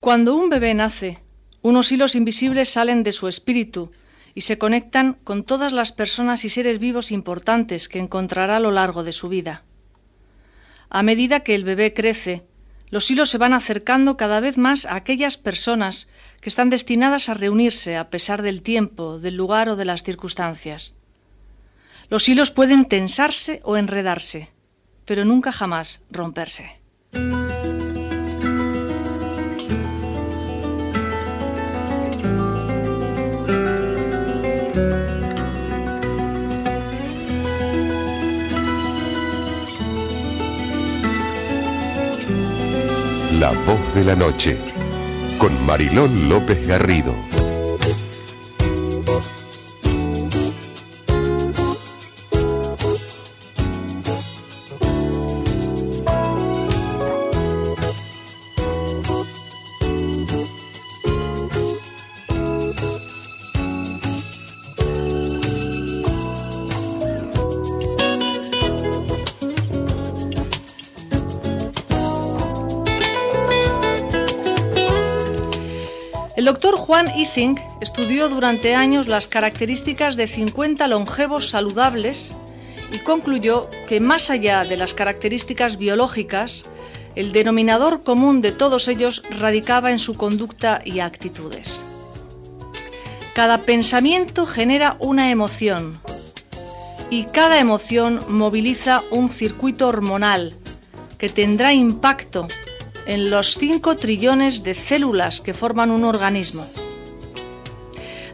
Cuando un bebé nace, unos hilos invisibles salen de su espíritu y se conectan con todas las personas y seres vivos importantes que encontrará a lo largo de su vida. A medida que el bebé crece, los hilos se van acercando cada vez más a aquellas personas que están destinadas a reunirse a pesar del tiempo, del lugar o de las circunstancias. Los hilos pueden tensarse o enredarse, pero nunca jamás romperse. La voz de la noche, con Mariló López Garrido. El doctor Juan Eysenck estudió durante años las características de 50 longevos saludables y concluyó que más allá de las características biológicas, el denominador común de todos ellos radicaba en su conducta y actitudes. Cada pensamiento genera una emoción y cada emoción moviliza un circuito hormonal que tendrá impacto en los 5 trillones de células que forman un organismo.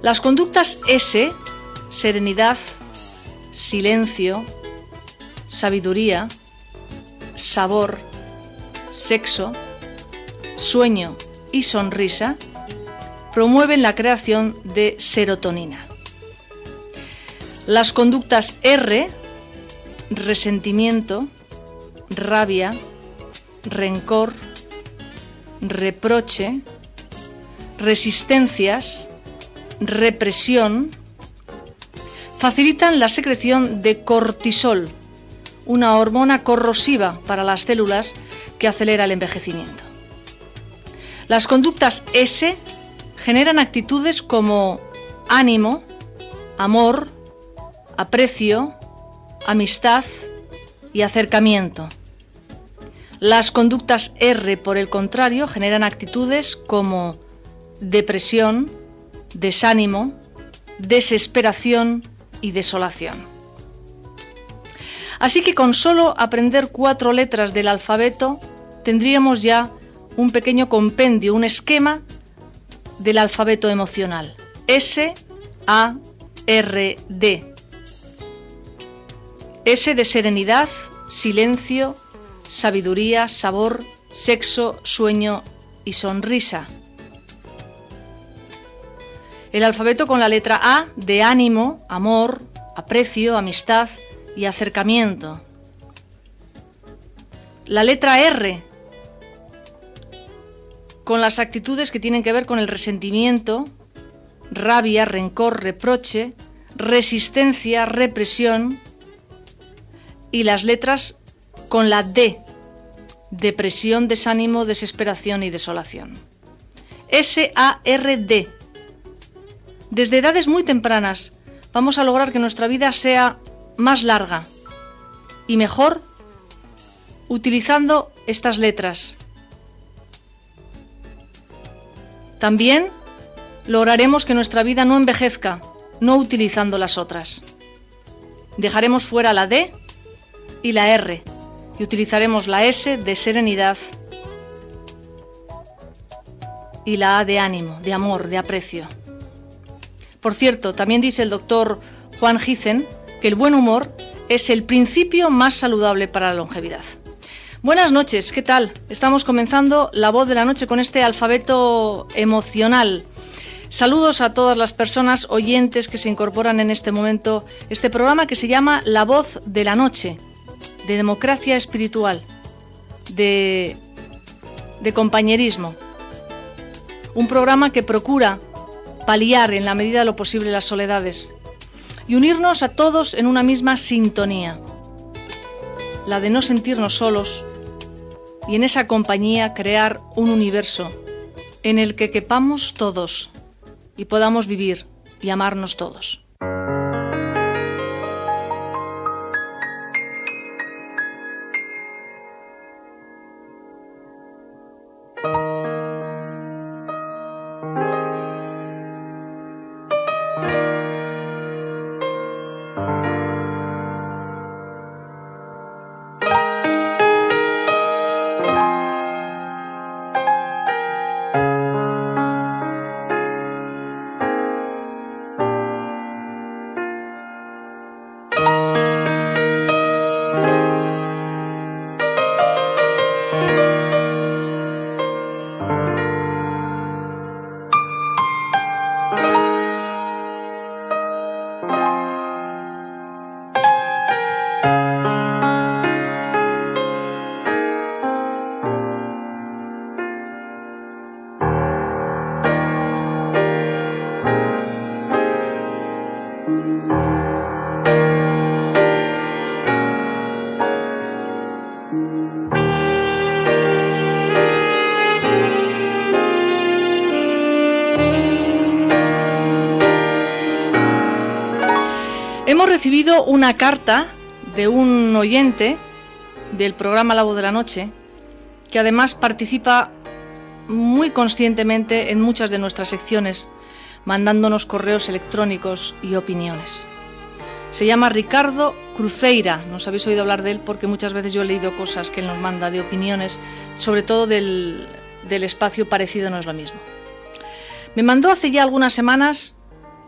Las conductas S, serenidad, silencio, sabiduría, sabor, sexo, sueño y sonrisa, promueven la creación de serotonina. Las conductas R, resentimiento, rabia, rencor, reproche, resistencias, represión, facilitan la secreción de cortisol, una hormona corrosiva para las células que acelera el envejecimiento. Las conductas S generan actitudes como ánimo, amor, aprecio, amistad y acercamiento. Las conductas R, por el contrario, generan actitudes como depresión, desánimo, desesperación y desolación. Así que con solo aprender 4 letras del alfabeto tendríamos ya un pequeño compendio, un esquema del alfabeto emocional. S, A, R, D. S de serenidad, silencio, sabiduría, sabor, sexo, sueño y sonrisa. El alfabeto con la letra A de ánimo, amor, aprecio, amistad y acercamiento. La letra R con las actitudes que tienen que ver con el resentimiento, rabia, rencor, reproche, resistencia, represión. Y las letras con la D, depresión, desánimo, desesperación y desolación. S-A-R-D. Desde edades muy tempranas vamos a lograr que nuestra vida sea más larga y mejor utilizando estas letras. También lograremos que nuestra vida no envejezca, no utilizando las otras. Dejaremos fuera la D y la R. Y utilizaremos la S de serenidad y la A de ánimo, de amor, de aprecio. Por cierto, también dice el doctor Juan Eysenck que el buen humor es el principio más saludable para la longevidad. Buenas noches, ¿qué tal? Estamos comenzando La Voz de la Noche con este alfabeto emocional. Saludos a todas las personas oyentes que se incorporan en este momento, este programa que se llama La Voz de la Noche, de democracia espiritual, de compañerismo. Un programa que procura paliar en la medida de lo posible las soledades y unirnos a todos en una misma sintonía, la de no sentirnos solos y en esa compañía crear un universo en el que quepamos todos y podamos vivir y amarnos todos. Hemos recibido una carta de un oyente del programa La Voz de la Noche, que además participa muy conscientemente en muchas de nuestras secciones, mandándonos correos electrónicos y opiniones. Se llama Ricardo Cruzeira, nos habéis oído hablar de él porque muchas veces yo he leído cosas que él nos manda de opiniones, sobre todo del espacio Parecido no es lo mismo. Me mandó hace ya algunas semanas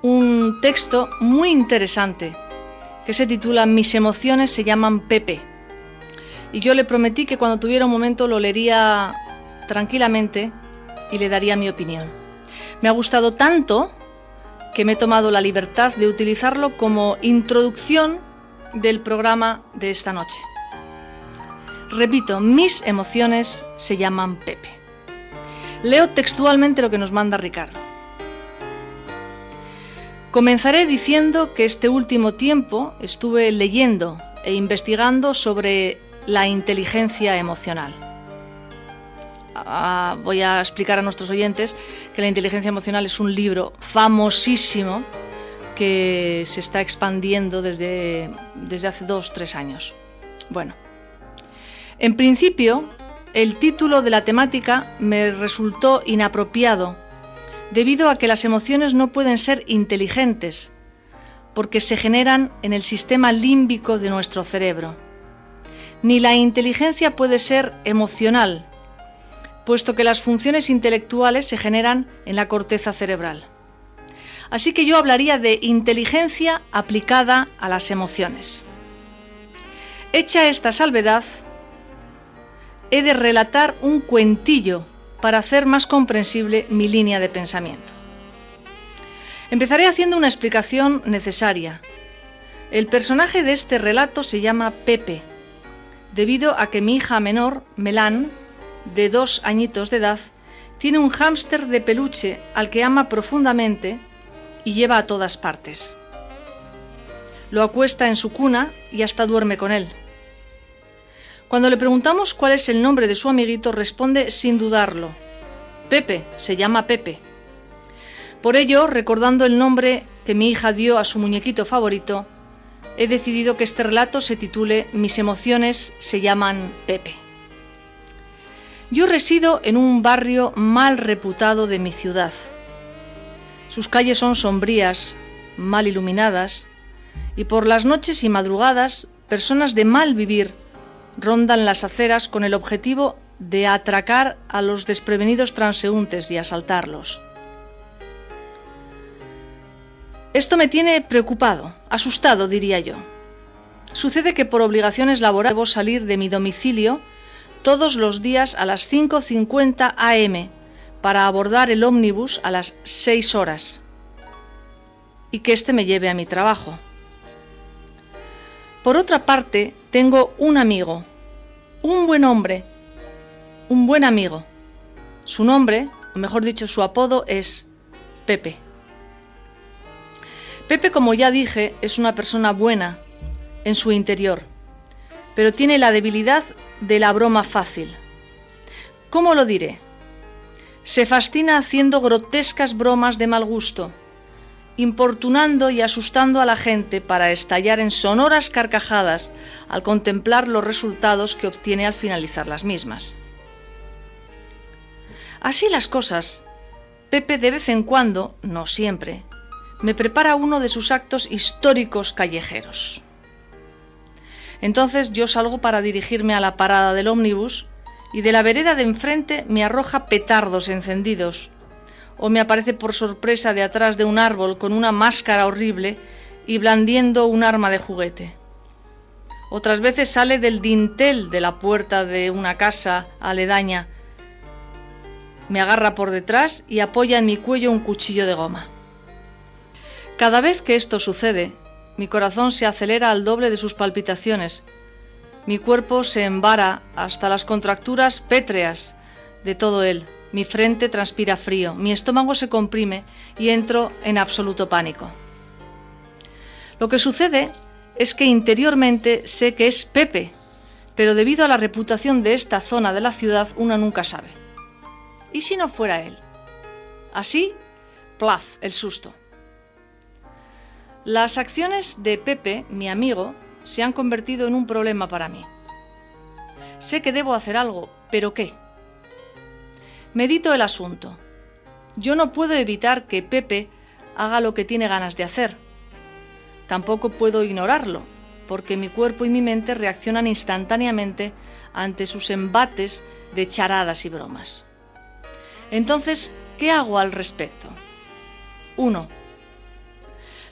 un texto muy interesante que se titula Mis emociones se llaman Pepe, y yo le prometí que cuando tuviera un momento lo leería tranquilamente y le daría mi opinión. Me ha gustado tanto que me he tomado la libertad de utilizarlo como introducción del programa de esta noche. Repito, mis emociones se llaman Pepe. Leo textualmente lo que nos manda Ricardo. Comenzaré diciendo que este último tiempo estuve leyendo e investigando sobre la inteligencia emocional. Voy a explicar a nuestros oyentes que la inteligencia emocional es un libro famosísimo que se está expandiendo desde hace 2-3 años. Bueno, en principio el título de la temática me resultó inapropiado debido a que las emociones no pueden ser inteligentes porque se generan en el sistema límbico de nuestro cerebro. Ni la inteligencia puede ser emocional, puesto que las funciones intelectuales se generan en la corteza cerebral. Así que yo hablaría de inteligencia aplicada a las emociones. Hecha esta salvedad, he de relatar un cuentillo para hacer más comprensible mi línea de pensamiento. Empezaré haciendo una explicación necesaria. El personaje de este relato se llama Pepe, debido a que mi hija menor, Melán, de 2 añitos de edad, tiene un hámster de peluche al que ama profundamente y lleva a todas partes. Lo acuesta en su cuna y hasta duerme con él. Cuando le preguntamos cuál es el nombre de su amiguito, responde sin dudarlo: Pepe, se llama Pepe. Por ello, recordando el nombre que mi hija dio a su muñequito favorito, he decidido que este relato se titule Mis emociones se llaman Pepe. Yo resido en un barrio mal reputado de mi ciudad. Sus calles son sombrías, mal iluminadas, y por las noches y madrugadas, personas de mal vivir rondan las aceras con el objetivo de atracar a los desprevenidos transeúntes y asaltarlos. Esto me tiene preocupado, asustado, diría yo. Sucede que por obligaciones laborales debo salir de mi domicilio todos los días a las 5:50 am para abordar el ómnibus a las 6 horas y que éste me lleve a mi trabajo. Por otra parte, tengo un amigo, un buen hombre, un buen amigo. Su nombre, o mejor dicho, su apodo es Pepe. Pepe, como ya dije, es una persona buena en su interior, pero tiene la debilidad de la broma fácil. ¿Cómo lo diré? Se fascina haciendo grotescas bromas de mal gusto, importunando y asustando a la gente para estallar en sonoras carcajadas al contemplar los resultados que obtiene al finalizar las mismas. Así las cosas, Pepe de vez en cuando, no siempre, me prepara uno de sus actos históricos callejeros. Entonces yo salgo para dirigirme a la parada del ómnibus y de la vereda de enfrente me arroja petardos encendidos, o me aparece por sorpresa de atrás de un árbol con una máscara horrible y blandiendo un arma de juguete. Otras veces sale del dintel de la puerta de una casa aledaña, me agarra por detrás y apoya en mi cuello un cuchillo de goma. Cada vez que esto sucede, mi corazón se acelera al doble de sus palpitaciones, mi cuerpo se embara hasta las contracturas pétreas de todo él, mi frente transpira frío, mi estómago se comprime y entro en absoluto pánico. Lo que sucede es que interiormente sé que es Pepe, pero debido a la reputación de esta zona de la ciudad uno nunca sabe. ¿Y si no fuera él? Así, plaf, el susto. Las acciones de Pepe, mi amigo, se han convertido en un problema para mí. Sé que debo hacer algo, ¿pero qué? Medito el asunto. Yo no puedo evitar que Pepe haga lo que tiene ganas de hacer. Tampoco puedo ignorarlo, porque mi cuerpo y mi mente reaccionan instantáneamente ante sus embates de charadas y bromas. Entonces, ¿qué hago al respecto? 1.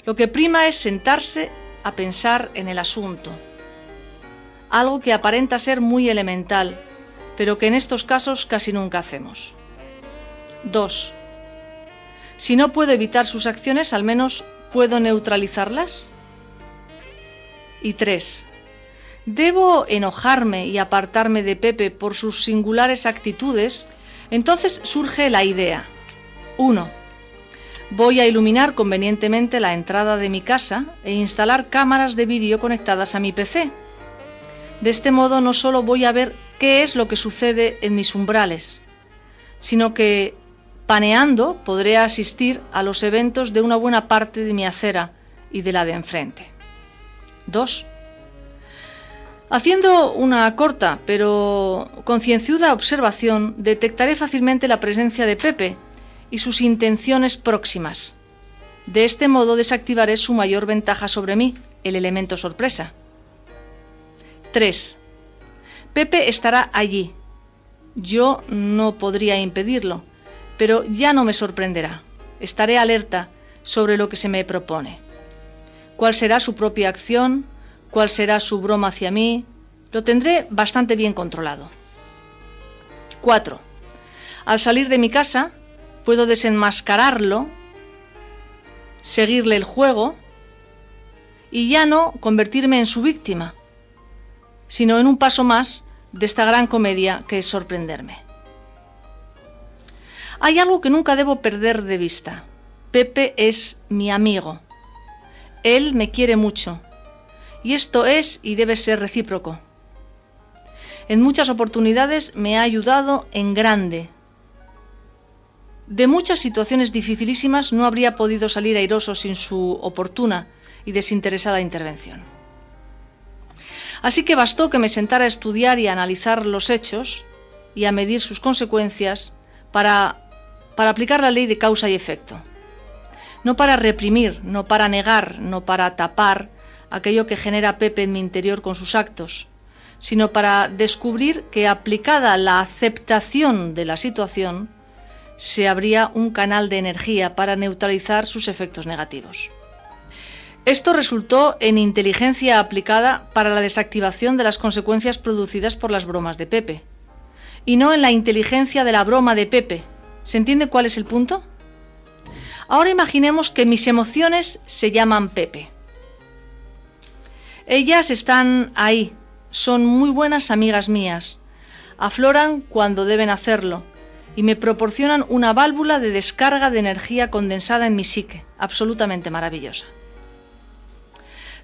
Lo que prima es sentarse a pensar en el asunto, algo que aparenta ser muy elemental, pero que en estos casos casi nunca hacemos. 2. Si no puedo evitar sus acciones, al menos puedo neutralizarlas. Y 3. ¿Debo enojarme y apartarme de Pepe por sus singulares actitudes? Entonces surge la idea. 1. Voy a iluminar convenientemente la entrada de mi casa e instalar cámaras de vídeo conectadas a mi PC. De este modo no solo voy a ver qué es lo que sucede en mis umbrales, sino que, paneando, podré asistir a los eventos de una buena parte de mi acera y de la de enfrente. 2. Haciendo una corta pero concienzuda observación, detectaré fácilmente la presencia de Pepe y sus intenciones próximas. De este modo desactivaré su mayor ventaja sobre mí, el elemento sorpresa. 3. Pepe estará allí. Yo no podría impedirlo, pero ya no me sorprenderá. Estaré alerta sobre lo que se me propone. ¿Cuál será su propia acción? ¿Cuál será su broma hacia mí? Lo tendré bastante bien controlado. 4. Al salir de mi casa, puedo desenmascararlo, seguirle el juego y ya no convertirme en su víctima, sino en un paso más de esta gran comedia que es sorprenderme. Hay algo que nunca debo perder de vista. Pepe es mi amigo. Él me quiere mucho. Y esto es y debe ser recíproco. En muchas oportunidades me ha ayudado en grande. De muchas situaciones dificilísimas no habría podido salir airoso sin su oportuna y desinteresada intervención. Así que bastó que me sentara a estudiar y a analizar los hechos y a medir sus consecuencias para aplicar la ley de causa y efecto. No para reprimir, no para negar, no para tapar aquello que genera Pepe en mi interior con sus actos, sino para descubrir que aplicada la aceptación de la situación, se abría un canal de energía para neutralizar sus efectos negativos. Esto resultó en inteligencia aplicada para la desactivación de las consecuencias producidas por las bromas de Pepe, y no en la inteligencia de la broma de Pepe. ¿Se entiende cuál es el punto? Ahora imaginemos que mis emociones se llaman Pepe. Ellas están ahí, son muy buenas amigas mías, afloran cuando deben hacerlo y me proporcionan una válvula de descarga de energía condensada en mi psique, absolutamente maravillosa.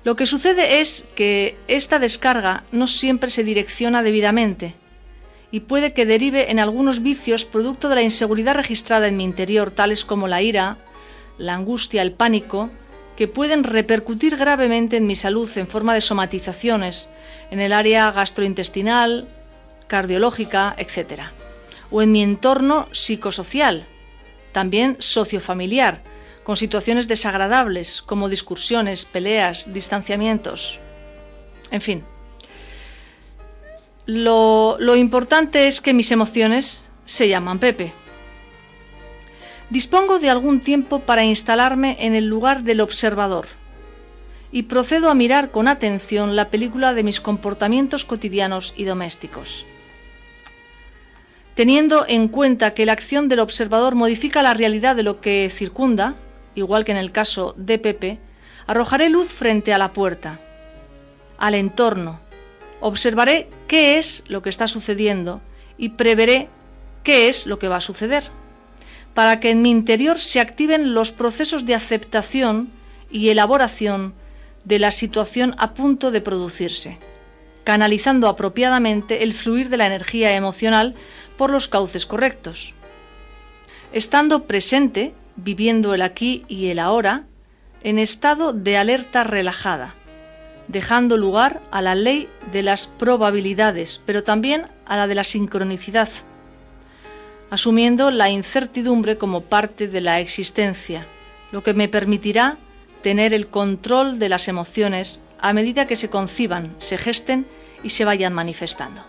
Lo que sucede es que esta descarga no siempre se direcciona debidamente y puede que derive en algunos vicios producto de la inseguridad registrada en mi interior, tales como la ira, la angustia, el pánico, que pueden repercutir gravemente en mi salud en forma de somatizaciones en el área gastrointestinal, cardiológica, etc. O en mi entorno psicosocial, también sociofamiliar, con situaciones desagradables como discusiones, peleas, distanciamientos, en fin. Lo importante es que mis emociones se llaman Pepe. Dispongo de algún tiempo para instalarme en el lugar del observador y procedo a mirar con atención la película de mis comportamientos cotidianos y domésticos. Teniendo en cuenta que la acción del observador modifica la realidad de lo que circunda, igual que en el caso de Pepe, arrojaré luz frente a la puerta, al entorno, observaré qué es lo que está sucediendo y preveré qué es lo que va a suceder, para que en mi interior se activen los procesos de aceptación y elaboración de la situación a punto de producirse, canalizando apropiadamente el fluir de la energía emocional por los cauces correctos. Estando presente, viviendo el aquí y el ahora, en estado de alerta relajada, dejando lugar a la ley de las probabilidades, pero también a la de la sincronicidad, asumiendo la incertidumbre como parte de la existencia, lo que me permitirá tener el control de las emociones a medida que se conciban, se gesten y se vayan manifestando.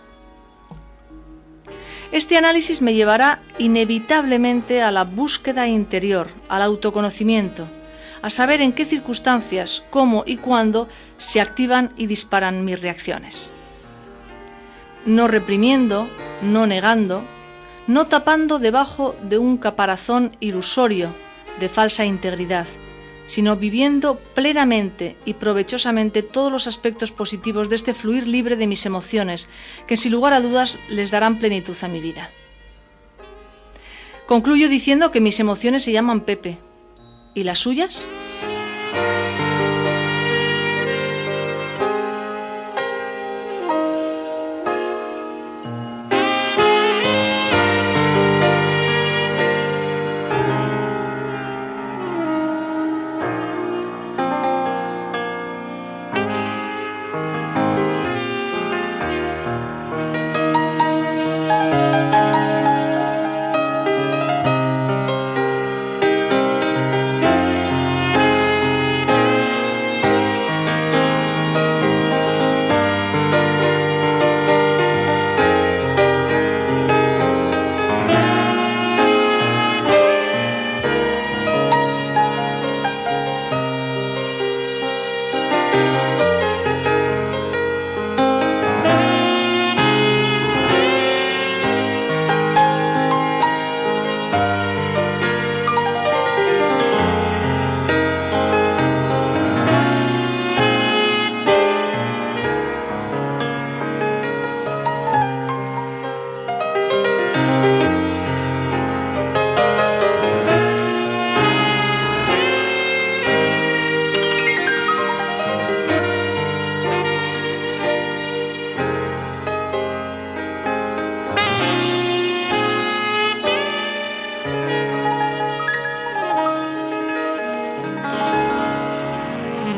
Este análisis me llevará inevitablemente a la búsqueda interior, al autoconocimiento, a saber en qué circunstancias, cómo y cuándo se activan y disparan mis reacciones. No reprimiendo, no negando, no tapando debajo de un caparazón ilusorio de falsa integridad, sino viviendo plenamente y provechosamente todos los aspectos positivos de este fluir libre de mis emociones, que sin lugar a dudas les darán plenitud a mi vida. Concluyo diciendo que mis emociones se llaman Pepe. ¿Y las suyas?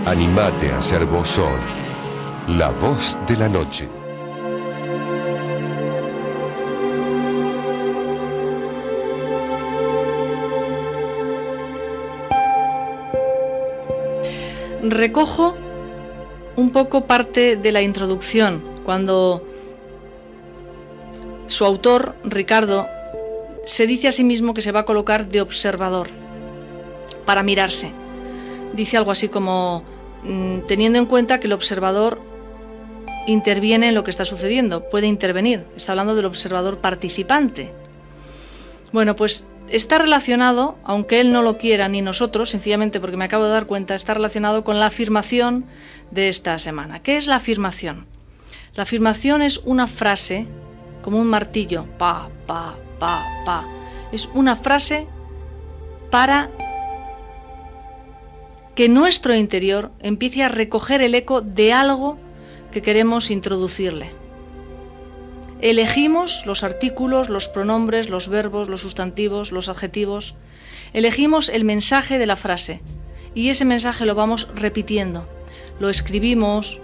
Animate a ser vos hoy, la voz de la noche. Recojo un poco parte de la introducción, cuando su autor, Ricardo, se dice a sí mismo que se va a colocar de observador para mirarse. Dice algo así como, teniendo en cuenta que el observador interviene en lo que está sucediendo, puede intervenir. Está hablando del observador participante. Bueno, pues está relacionado, aunque él no lo quiera ni nosotros, sencillamente porque me acabo de dar cuenta, está relacionado con la afirmación de esta semana. ¿Qué es la afirmación? La afirmación es una frase, como un martillo, pa, pa, pa, pa. Es una frase para que nuestro interior empiece a recoger el eco de algo que queremos introducirle. elegimos los artículos, los pronombres, los verbos, los sustantivos, los adjetivos. Elegimos el mensaje de la frase y ese mensaje lo vamos repitiendo. Lo escribimos,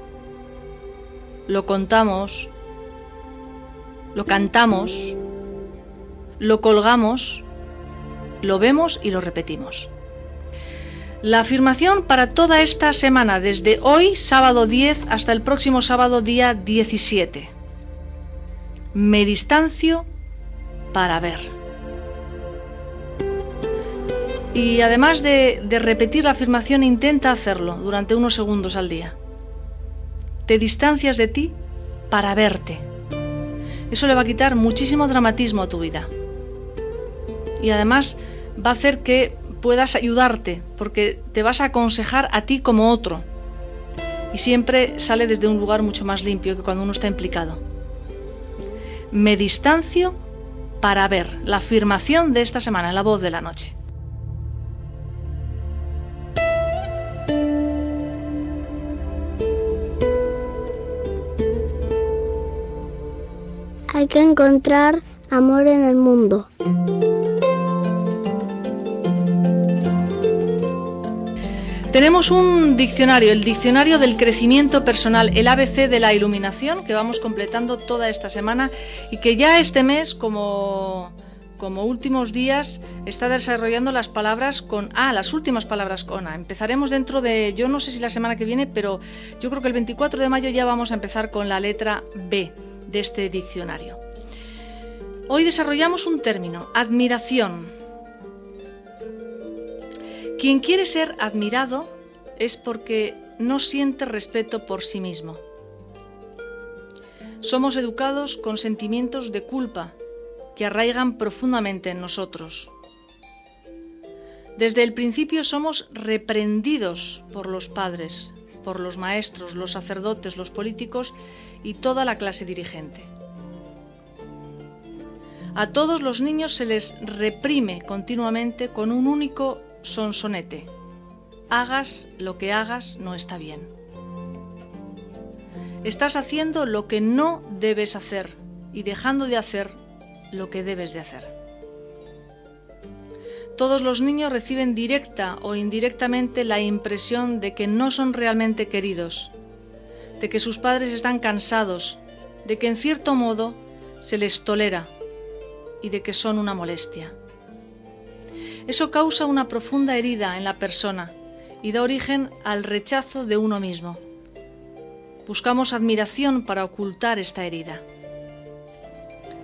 lo contamos, lo cantamos, lo colgamos, lo vemos y lo repetimos. La afirmación para toda esta semana, desde hoy, sábado 10, hasta el próximo sábado, día 17. Me distancio para ver. Y además de repetir la afirmación, intenta hacerlo durante unos segundos al día. Te distancias de ti para verte. Eso le va a quitar muchísimo dramatismo a tu vida. Y además va a hacer que puedas ayudarte, porque te vas a aconsejar a ti como otro. Y siempre sale desde un lugar mucho más limpio que cuando uno está implicado. Me distancio para ver. La afirmación de esta semana en La Voz de la Noche. Hay que encontrar amor en el mundo. Tenemos un diccionario, el diccionario del crecimiento personal, el ABC de la iluminación, que vamos completando toda esta semana y que ya este mes, como últimos días, está desarrollando las palabras con A, las últimas palabras con A. Empezaremos dentro de, yo no sé si la semana que viene, pero yo creo que el 24 de mayo ya vamos a empezar con la letra B de este diccionario. Hoy desarrollamos un término, admiración. Quien quiere ser admirado es porque no siente respeto por sí mismo. Somos educados con sentimientos de culpa que arraigan profundamente en nosotros. Desde el principio somos reprendidos por los padres, por los maestros, los sacerdotes, los políticos y toda la clase dirigente. A todos los niños se les reprime continuamente con un único sonsonete: hagas lo que hagas, no está bien. Estás haciendo lo que no debes hacer y dejando de hacer lo que debes de hacer. Todos los niños reciben directa o indirectamente la impresión de que no son realmente queridos, de que sus padres están cansados, de que en cierto modo se les tolera y de que son una molestia. Eso causa una profunda herida en la persona y da origen al rechazo de uno mismo. Buscamos admiración para ocultar esta herida.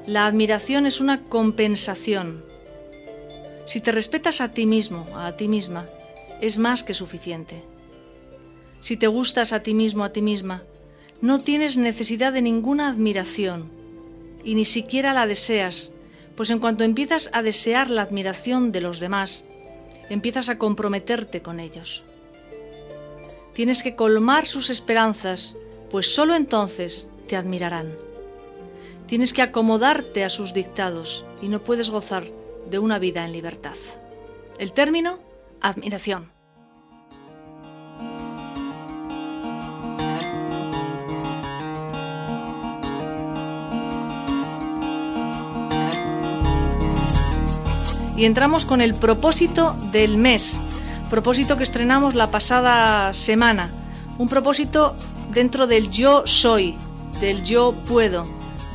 La admiración es una compensación. Si te respetas a ti mismo, a ti misma, es más que suficiente. Si te gustas a ti mismo, a ti misma, no tienes necesidad de ninguna admiración y ni siquiera la deseas, pues en cuanto empiezas a desear la admiración de los demás, empiezas a comprometerte con ellos. Tienes que colmar sus esperanzas, pues solo entonces te admirarán. Tienes que acomodarte a sus dictados y no puedes gozar de una vida en libertad. El término: admiración. Y entramos con el propósito del mes, propósito que estrenamos la pasada semana, un propósito dentro del yo soy, del yo puedo,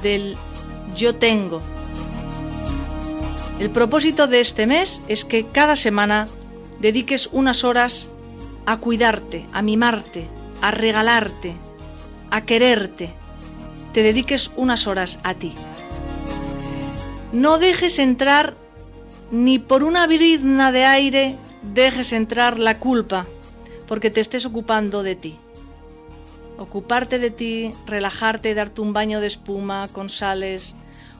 del yo tengo. El propósito de este mes es que cada semana dediques unas horas a cuidarte, a mimarte, a regalarte, a quererte. Te dediques unas horas a ti. No dejes entrar ni por una brizna de aire, dejes entrar la culpa, porque te estés ocupando de ti. Ocuparte de ti, relajarte, darte un baño de espuma con sales,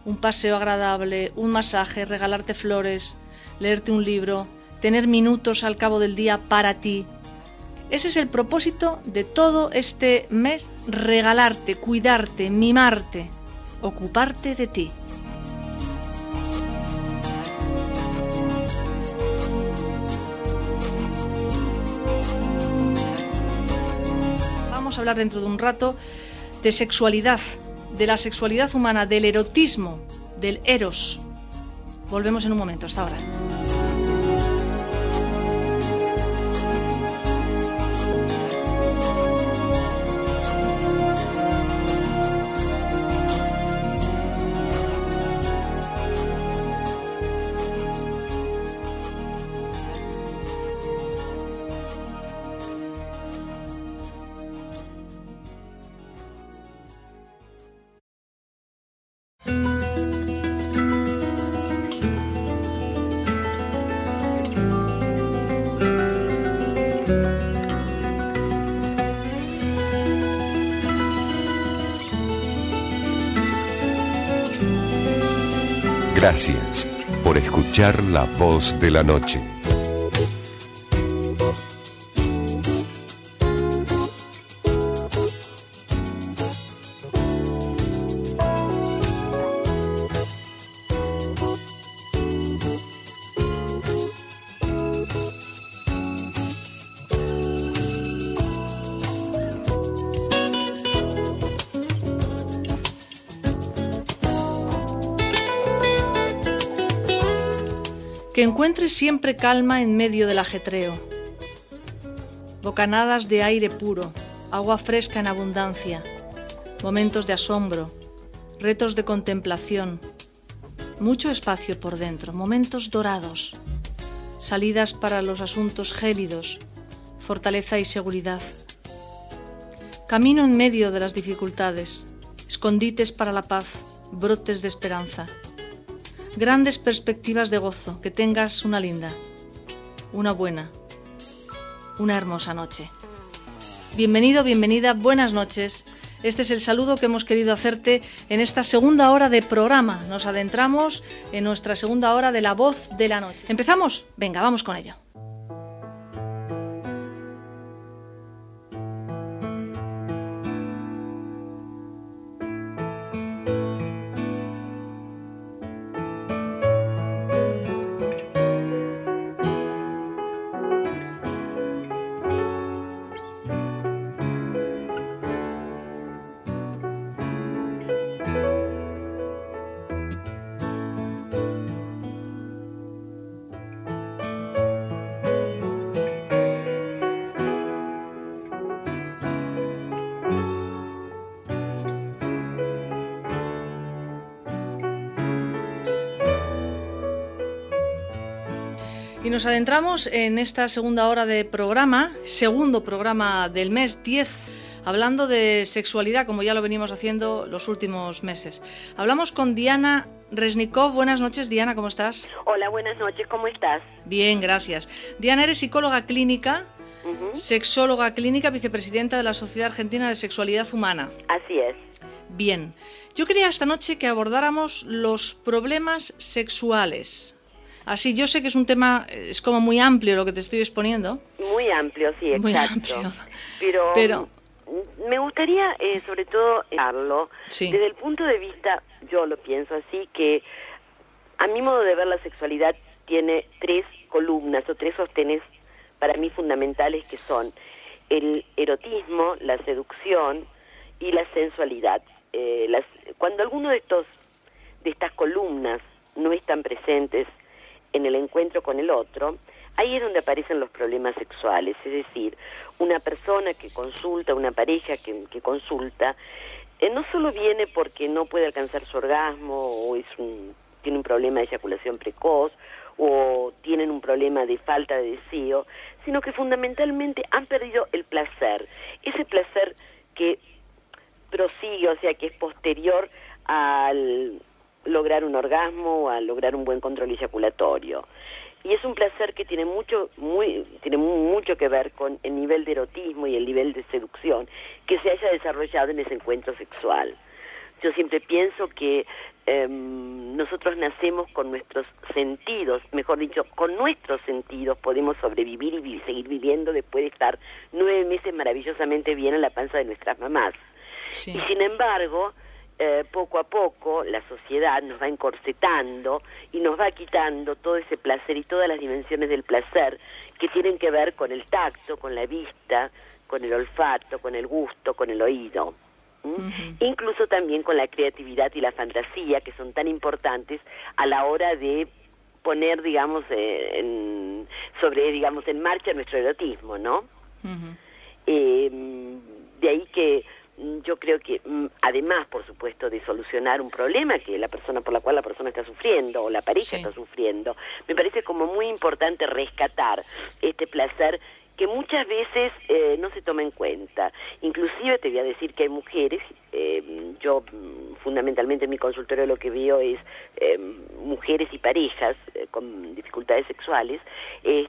un paseo agradable, un masaje, regalarte flores, leerte un libro, tener minutos al cabo del día para ti. Ese es el propósito de todo este mes: regalarte, cuidarte, mimarte, ocuparte de ti. Vamos a hablar dentro de un rato de sexualidad, de la sexualidad humana, del erotismo, del eros. Volvemos en un momento, hasta ahora. Gracias por escuchar La Voz de la Noche. Que encuentres siempre calma en medio del ajetreo. Bocanadas de aire puro, agua fresca en abundancia, momentos de asombro, retos de contemplación, mucho espacio por dentro, momentos dorados, salidas para los asuntos gélidos, fortaleza y seguridad. Camino en medio de las dificultades, escondites para la paz, brotes de esperanza. Grandes perspectivas de gozo, que tengas una linda, una buena, una hermosa noche. Bienvenido, bienvenida, buenas noches. Este es el saludo que hemos querido hacerte en esta segunda hora de programa. Nos adentramos en nuestra segunda hora de La Voz de la Noche. ¿Empezamos? Venga, vamos con ello. Y nos adentramos en esta segunda hora de programa, segundo programa del mes 10, hablando de sexualidad, como ya lo venimos haciendo los últimos meses. Hablamos con Diana Resnikov. Buenas noches, Diana, ¿cómo estás? Hola, buenas noches, ¿cómo estás? Bien, gracias. Diana, eres psicóloga clínica, sexóloga clínica, vicepresidenta de la Sociedad Argentina de Sexualidad Humana. Así es. Bien, yo quería esta noche que abordáramos los problemas sexuales. Así, yo sé que es un tema, es como muy amplio lo que te estoy exponiendo. Muy amplio, sí, exacto. Muy amplio. Pero me gustaría, sobre todo, hablarlo sí, desde el punto de vista, yo lo pienso así, que a mi modo de ver la sexualidad tiene tres columnas o tres sostenes para mí fundamentales, que son el erotismo, la seducción y la sensualidad. Cuando alguno de estas columnas no están presentes en el encuentro con el otro, ahí es donde aparecen los problemas sexuales. Es decir, una persona que consulta, una pareja que consulta, no solo viene porque no puede alcanzar su orgasmo o tiene un problema de eyaculación precoz o tienen un problema de falta de deseo, sino que fundamentalmente han perdido el placer, ese placer que prosigue, o sea, que es posterior al lograr un orgasmo, a lograr un buen control eyaculatorio. Y es un placer que tiene mucho que ver con el nivel de erotismo y el nivel de seducción que se haya desarrollado en ese encuentro sexual. Yo siempre pienso que nosotros nacemos con nuestros sentidos, mejor dicho, con nuestros sentidos podemos sobrevivir y seguir viviendo después de estar 9 meses maravillosamente bien en la panza de nuestras mamás. Sí. Y sin embargo, poco a poco la sociedad nos va encorsetando y nos va quitando todo ese placer y todas las dimensiones del placer que tienen que ver con el tacto, con la vista, con el olfato, con el gusto, con el oído. Incluso también con la creatividad y la fantasía, que son tan importantes a la hora de poner, digamos, en marcha nuestro erotismo, ¿no? De ahí que yo creo que, además, por supuesto, de solucionar un problema que la persona por la cual la persona está sufriendo o la pareja está sufriendo, me parece como muy importante rescatar este placer que muchas veces no se toma en cuenta. Inclusive te voy a decir que hay mujeres, yo fundamentalmente en mi consultorio lo que veo es mujeres y parejas con dificultades sexuales. Hay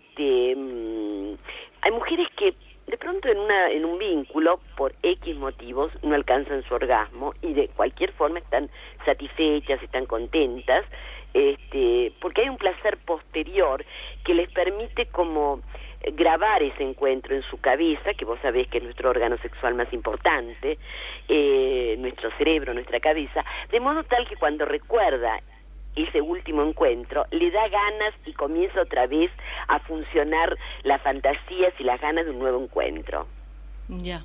mujeres que de pronto en un vínculo, por X motivos, no alcanzan su orgasmo y de cualquier forma están satisfechas, están contentas, porque hay un placer posterior que les permite como grabar ese encuentro en su cabeza, que vos sabés que es nuestro órgano sexual más importante, nuestro cerebro, nuestra cabeza, de modo tal que cuando recuerda ese último encuentro, le da ganas y comienza otra vez a funcionar las fantasías y las ganas de un nuevo encuentro. Ya.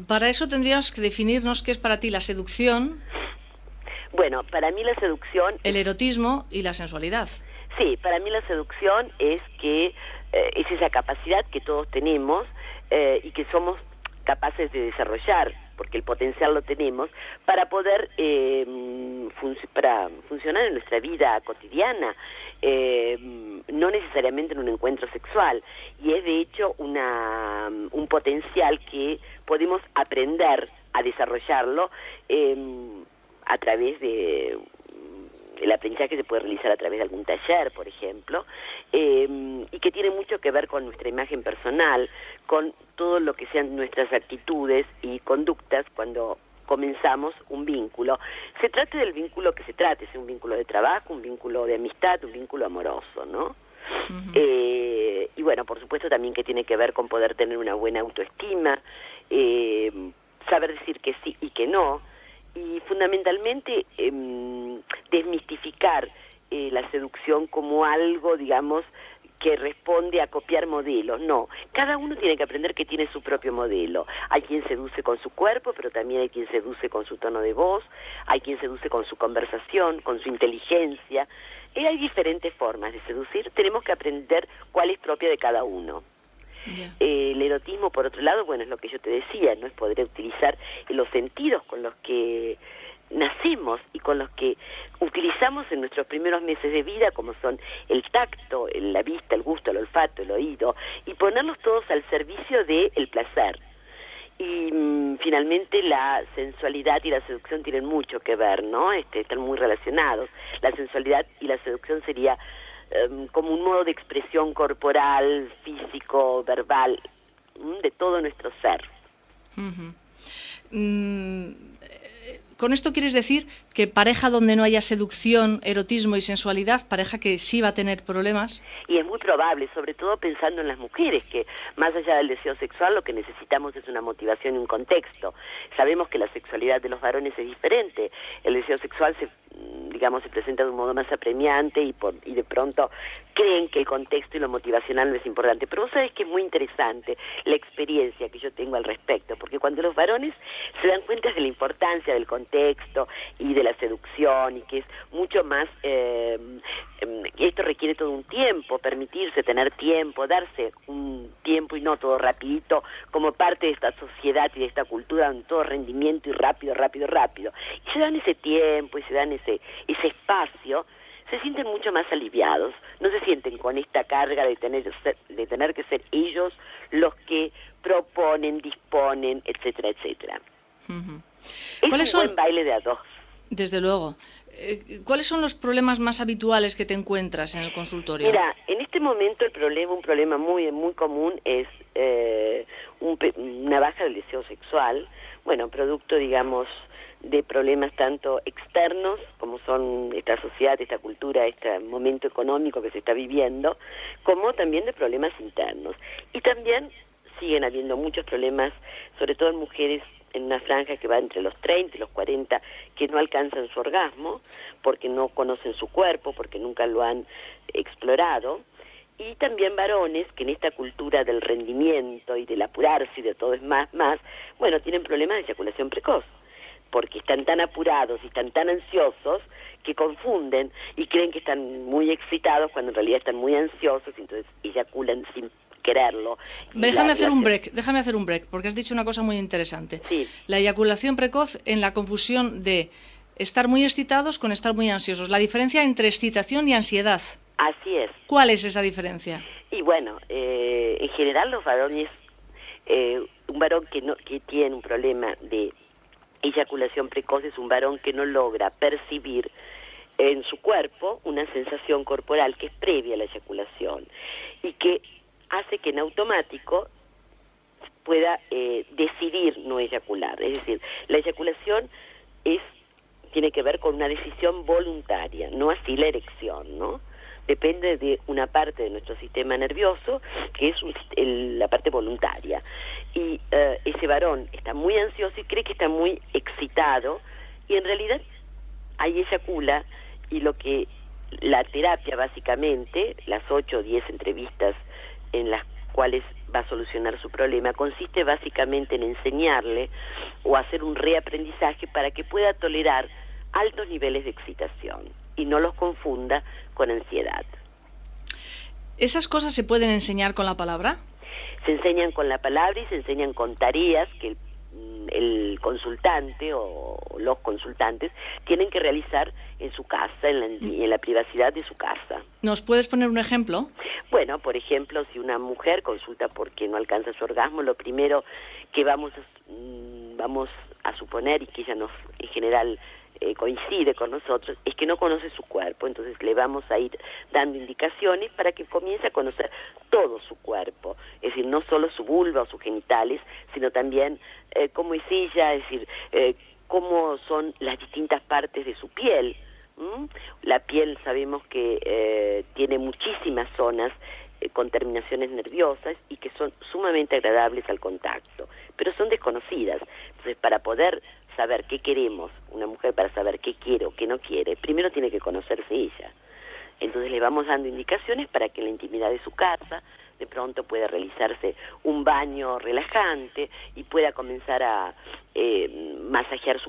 Para eso tendríamos que definirnos qué es para ti la seducción. Bueno, para mí la seducción... El erotismo y la sensualidad. Sí, para mí la seducción es esa capacidad que todos tenemos y que somos capaces de desarrollar, porque el potencial lo tenemos, para poder funcionar en nuestra vida cotidiana, no necesariamente en un encuentro sexual, y es de hecho un potencial que podemos aprender a desarrollarlo a través de... El aprendizaje se puede realizar a través de algún taller, por ejemplo, y que tiene mucho que ver con nuestra imagen personal, con todo lo que sean nuestras actitudes y conductas cuando comenzamos un vínculo. Se trate del vínculo que se trate, sea un vínculo de trabajo, un vínculo de amistad, un vínculo amoroso, ¿no? Y bueno, por supuesto también que tiene que ver con poder tener una buena autoestima, saber decir que sí y que no, y fundamentalmente desmistificar la seducción como algo, digamos, que responde a copiar modelos. No, cada uno tiene que aprender que tiene su propio modelo. Hay quien seduce con su cuerpo, pero también hay quien seduce con su tono de voz, hay quien seduce con su conversación, con su inteligencia. Hay diferentes formas de seducir, tenemos que aprender cuál es propia de cada uno. Yeah. El erotismo, por otro lado, bueno, es lo que yo te decía, no es poder utilizar los sentidos con los que nacemos y con los que utilizamos en nuestros primeros meses de vida, como son el tacto, la vista, el gusto, el olfato, el oído, y ponerlos todos al servicio del placer. Y finalmente la sensualidad y la seducción tienen mucho que ver, ¿no? Están muy relacionados. La sensualidad y la seducción sería como un modo de expresión corporal, físico, verbal, de todo nuestro ser. ¿Con esto quieres decir que pareja donde no haya seducción, erotismo y sensualidad, pareja que sí va a tener problemas? Y es muy probable, sobre todo pensando en las mujeres, que más allá del deseo sexual lo que necesitamos es una motivación y un contexto. Sabemos que la sexualidad de los varones es diferente. El deseo sexual se presenta de un modo más apremiante y de pronto creen que el contexto y lo motivacional no es importante. Pero vos sabés que es muy interesante la experiencia que yo tengo al respecto, porque cuando los varones se dan cuenta de la importancia del contexto y de la seducción, y que es mucho más, esto requiere todo un tiempo, permitirse tener tiempo, darse un tiempo y no todo rapidito, como parte de esta sociedad y de esta cultura donde todo rendimiento y rápido. Y se dan ese tiempo y se dan ese espacio, se sienten mucho más aliviados, no se sienten con esta carga de tener que ser ellos los que proponen, disponen, etcétera, etcétera. Es un buen baile de a dos. Desde luego. ¿Cuáles son los problemas más habituales que te encuentras en el consultorio? Mira, en este momento un problema muy, muy común es una baja del deseo sexual, bueno, producto, digamos, de problemas tanto externos, como son esta sociedad, esta cultura, este momento económico que se está viviendo, como también de problemas internos. Y también siguen habiendo muchos problemas, sobre todo en mujeres en una franja que va entre los 30 y los 40, que no alcanzan su orgasmo, porque no conocen su cuerpo, porque nunca lo han explorado, y también varones que en esta cultura del rendimiento y del apurarse y de todo es más, bueno, tienen problemas de eyaculación precoz. porque están tan apurados y están tan ansiosos que confunden y creen que están muy excitados cuando en realidad están muy ansiosos, y entonces eyaculan sin quererlo. Déjame hacer un break, porque has dicho una cosa muy interesante. Sí. La eyaculación precoz en la confusión de estar muy excitados con estar muy ansiosos. La diferencia entre excitación y ansiedad. Así es. ¿Cuál es esa diferencia? Y bueno, en general los varones, un varón que tiene un problema de eyaculación precoz es un varón que no logra percibir en su cuerpo una sensación corporal que es previa a la eyaculación y que hace que en automático pueda decidir no eyacular. Es decir, la eyaculación tiene que ver con una decisión voluntaria, no así la erección, ¿no? Depende de una parte de nuestro sistema nervioso, que es la parte voluntaria. Y ese varón está muy ansioso y cree que está muy excitado, y en realidad ahí eyacula, y lo que la terapia básicamente, las 8 o 10 entrevistas en las cuales va a solucionar su problema, consiste básicamente en enseñarle o hacer un reaprendizaje para que pueda tolerar altos niveles de excitación y no los confunda con ansiedad. ¿Esas cosas se pueden enseñar con la palabra? Se enseñan con la palabra y se enseñan con tareas que el consultante o los consultantes tienen que realizar en su casa, en la privacidad de su casa. ¿Nos puedes poner un ejemplo? Bueno, por ejemplo, si una mujer consulta porque no alcanza su orgasmo, lo primero que vamos a suponer, y que ella en general coincide con nosotros, es que no conoce su cuerpo. Entonces le vamos a ir dando indicaciones para que comience a conocer todo su cuerpo, es decir, no solo su vulva o sus genitales, sino también cómo es ella, es decir, cómo son las distintas partes de su piel. La piel sabemos que tiene muchísimas zonas con terminaciones nerviosas y que son sumamente agradables al contacto, pero son desconocidas. Entonces, para poder saber qué queremos, una mujer para saber qué quiere o qué no quiere, primero tiene que conocerse ella. Entonces le vamos dando indicaciones para que en la intimidad de su casa de pronto pueda realizarse un baño relajante y pueda comenzar a masajear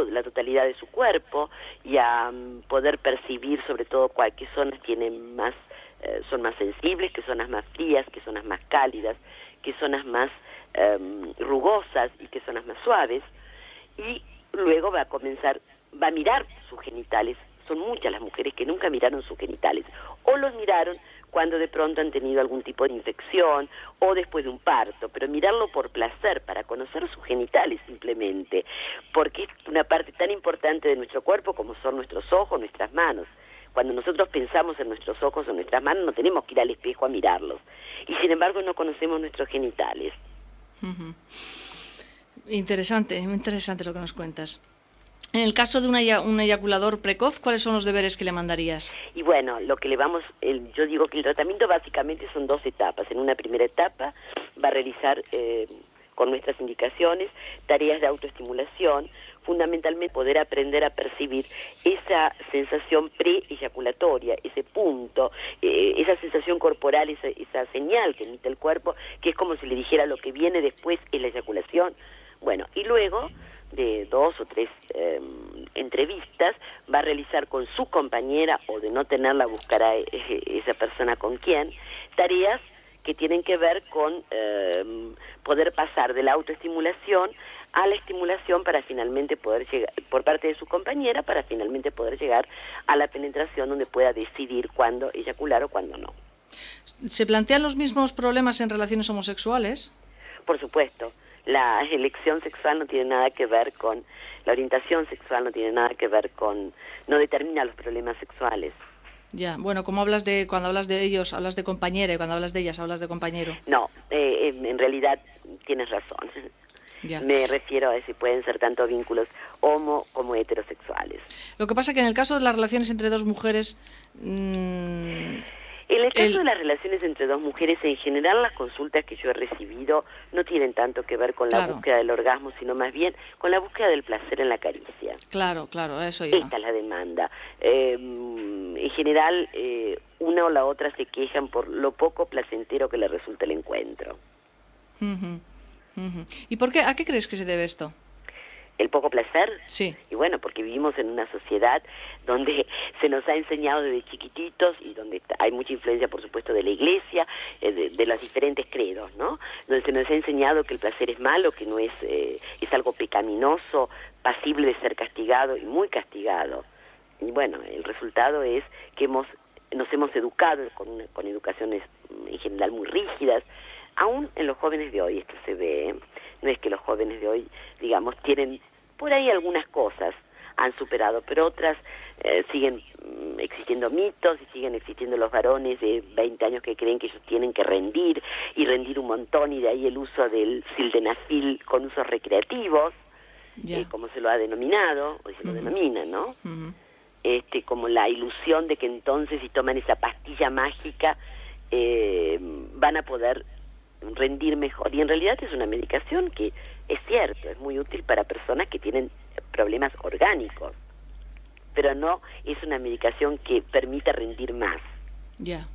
la totalidad de su cuerpo y a poder percibir sobre todo qué zonas tienen son más sensibles, qué zonas más frías, qué zonas más cálidas, qué zonas más rugosas y qué zonas más suaves. Y luego va a mirar sus genitales. Son muchas las mujeres que nunca miraron sus genitales, o los miraron cuando de pronto han tenido algún tipo de infección o después de un parto, pero mirarlo por placer, para conocer sus genitales simplemente, porque es una parte tan importante de nuestro cuerpo como son nuestros ojos, nuestras manos. Cuando nosotros pensamos en nuestros ojos o nuestras manos, no tenemos que ir al espejo a mirarlos, y sin embargo no conocemos nuestros genitales. Uh-huh. Interesante, muy interesante lo que nos cuentas. En el caso de un eyaculador precoz, ¿cuáles son los deberes que le mandarías? Y bueno, yo digo que el tratamiento básicamente son 2 etapas. En una primera etapa va a realizar con nuestras indicaciones tareas de autoestimulación, fundamentalmente poder aprender a percibir esa sensación pre-eyaculatoria, ese punto, esa sensación corporal, esa señal que emite el cuerpo, que es como si le dijera lo que viene después es la eyaculación. Bueno, y luego de 2 o 3 entrevistas va a realizar con su compañera, o de no tenerla buscará esa persona con quién, tareas que tienen que ver con poder pasar de la autoestimulación a la estimulación para finalmente poder llegar, por parte de su compañera, para finalmente poder llegar a la penetración donde pueda decidir cuándo eyacular o cuándo no. ¿Se plantean los mismos problemas en relaciones homosexuales? Por supuesto. La elección sexual no tiene nada que ver con, la orientación sexual no tiene nada que ver con, no determina los problemas sexuales. Ya, bueno, cuando hablas de ellos, hablas de compañera, y cuando hablas de ellas, hablas de compañero. No, en realidad tienes razón. Ya. Me refiero a si pueden ser tanto vínculos homo como heterosexuales. Lo que pasa es que en el caso de las relaciones entre dos mujeres... En el caso de las relaciones entre dos mujeres, en general las consultas que yo he recibido no tienen tanto que ver con la búsqueda del orgasmo, sino más bien con la búsqueda del placer en la caricia. Claro, eso iba. Esta es la demanda. En general, una o la otra se quejan por lo poco placentero que le resulta el encuentro. Uh-huh. Uh-huh. ¿Y a qué crees que se debe esto? ¿El poco placer? Sí. Y bueno, porque vivimos en una sociedad donde se nos ha enseñado desde chiquititos y donde hay mucha influencia, por supuesto, de la iglesia, de los diferentes credos, ¿no? Donde se nos ha enseñado que el placer es malo, que no es algo pecaminoso, pasible de ser castigado y muy castigado. Y bueno, el resultado es que nos hemos educado con educaciones en general muy rígidas, aún en los jóvenes de hoy esto se ve. No es que los jóvenes de hoy, digamos, tienen por ahí algunas cosas, han superado, pero otras siguen existiendo mitos y siguen existiendo los varones de 20 años que creen que ellos tienen que rendir y rendir un montón, y de ahí el uso del sildenafil con usos recreativos, como se lo ha denominado, o se lo denomina, ¿no? Como la ilusión de que entonces si toman esa pastilla mágica van a poder rendir mejor, y en realidad es una medicación que es cierto, es muy útil para personas que tienen problemas orgánicos, pero no es una medicación que permita rendir más. Ya.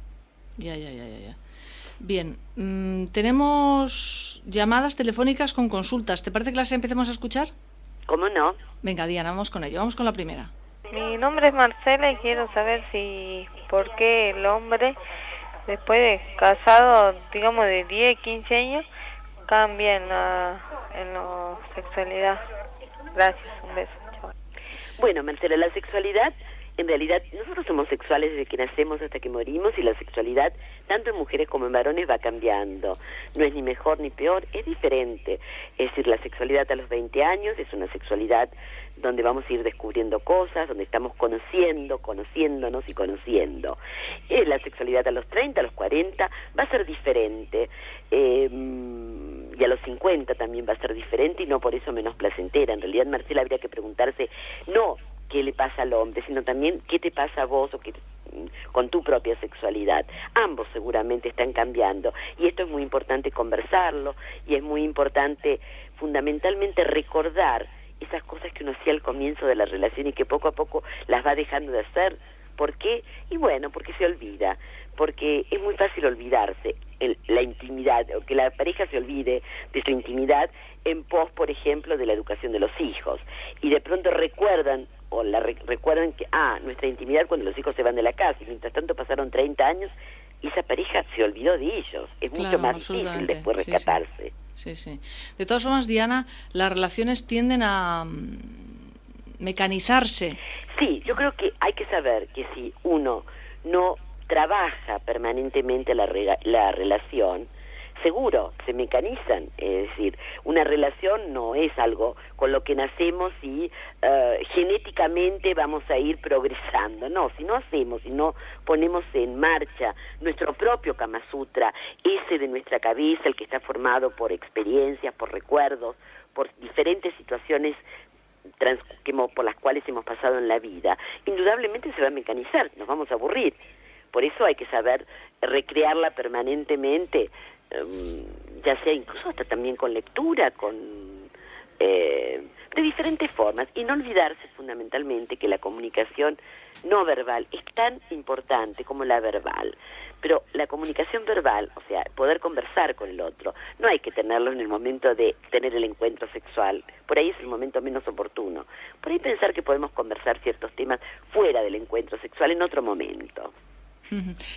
Bien, tenemos llamadas telefónicas con consultas. ¿Te parece que las empecemos a escuchar? ¿Cómo no? Venga, Diana, vamos con ello. Vamos con la primera. Mi nombre es Marcela y quiero saber por qué el hombre, después de casado, digamos de 10, 15 años, cambia en la sexualidad. Gracias, un beso. Chao. Bueno, Marcela, la sexualidad, en realidad, nosotros somos sexuales desde que nacemos hasta que morimos, y la sexualidad, tanto en mujeres como en varones, va cambiando. No es ni mejor ni peor, es diferente. Es decir, la sexualidad a los 20 años es una sexualidad donde vamos a ir descubriendo cosas, donde estamos conociéndonos y conociendo. La sexualidad a los 30, a los 40, va a ser diferente. Y a los 50 también va a ser diferente, y no por eso menos placentera. En realidad, Marcela, habría que preguntarse, no qué le pasa al hombre, sino también qué te pasa a vos con tu propia sexualidad. Ambos seguramente están cambiando, y esto es muy importante conversarlo, y es muy importante fundamentalmente recordar esas cosas que uno hacía al comienzo de la relación y que poco a poco las va dejando de hacer. ¿Por qué? Y bueno, porque se olvida, porque es muy fácil olvidarse la intimidad, o que la pareja se olvide de su intimidad en pos, por ejemplo, de la educación de los hijos, y de pronto recuerdan que nuestra intimidad cuando los hijos se van de la casa, y mientras tanto pasaron 30 años y esa pareja se olvidó de ellos. Es mucho más difícil después rescatarse. Sí. De todas formas, Diana, las relaciones tienden a mecanizarse. Sí, yo creo que hay que saber que si uno no trabaja permanentemente la relación, seguro se mecanizan. Es decir, una relación no es algo con lo que nacemos y genéticamente vamos a ir progresando. No, si no hacemos, si no ponemos en marcha nuestro propio Kama Sutra, ese de nuestra cabeza, el que está formado por experiencias, por recuerdos, por diferentes situaciones por las cuales hemos pasado en la vida, indudablemente se va a mecanizar, nos vamos a aburrir. Por eso hay que saber recrearla permanentemente, ya sea incluso hasta también con lectura, de diferentes formas, y no olvidarse fundamentalmente que la comunicación no verbal es tan importante como la verbal. Pero la comunicación verbal, o sea, poder conversar con el otro, no hay que tenerlo en el momento de tener el encuentro sexual. Por ahí es el momento menos oportuno. Por ahí pensar que podemos conversar ciertos temas fuera del encuentro sexual en otro momento.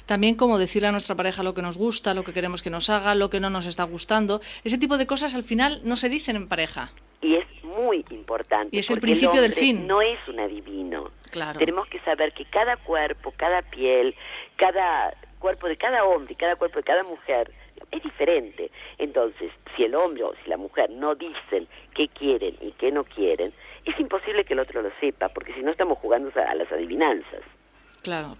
También como decirle a nuestra pareja lo que nos gusta, lo que queremos que nos haga, lo que no nos está gustando. Ese tipo de cosas al final no se dicen en pareja. Y es muy importante. Y es el principio del fin. No es un adivino. Claro. Tenemos que saber que cada cuerpo, cada piel, cada cuerpo de cada hombre y cada cuerpo de cada mujer es diferente. Entonces, si el hombre o si la mujer no dicen qué quieren y qué no quieren, es imposible que el otro lo sepa, porque si no estamos jugando a las adivinanzas. Claro.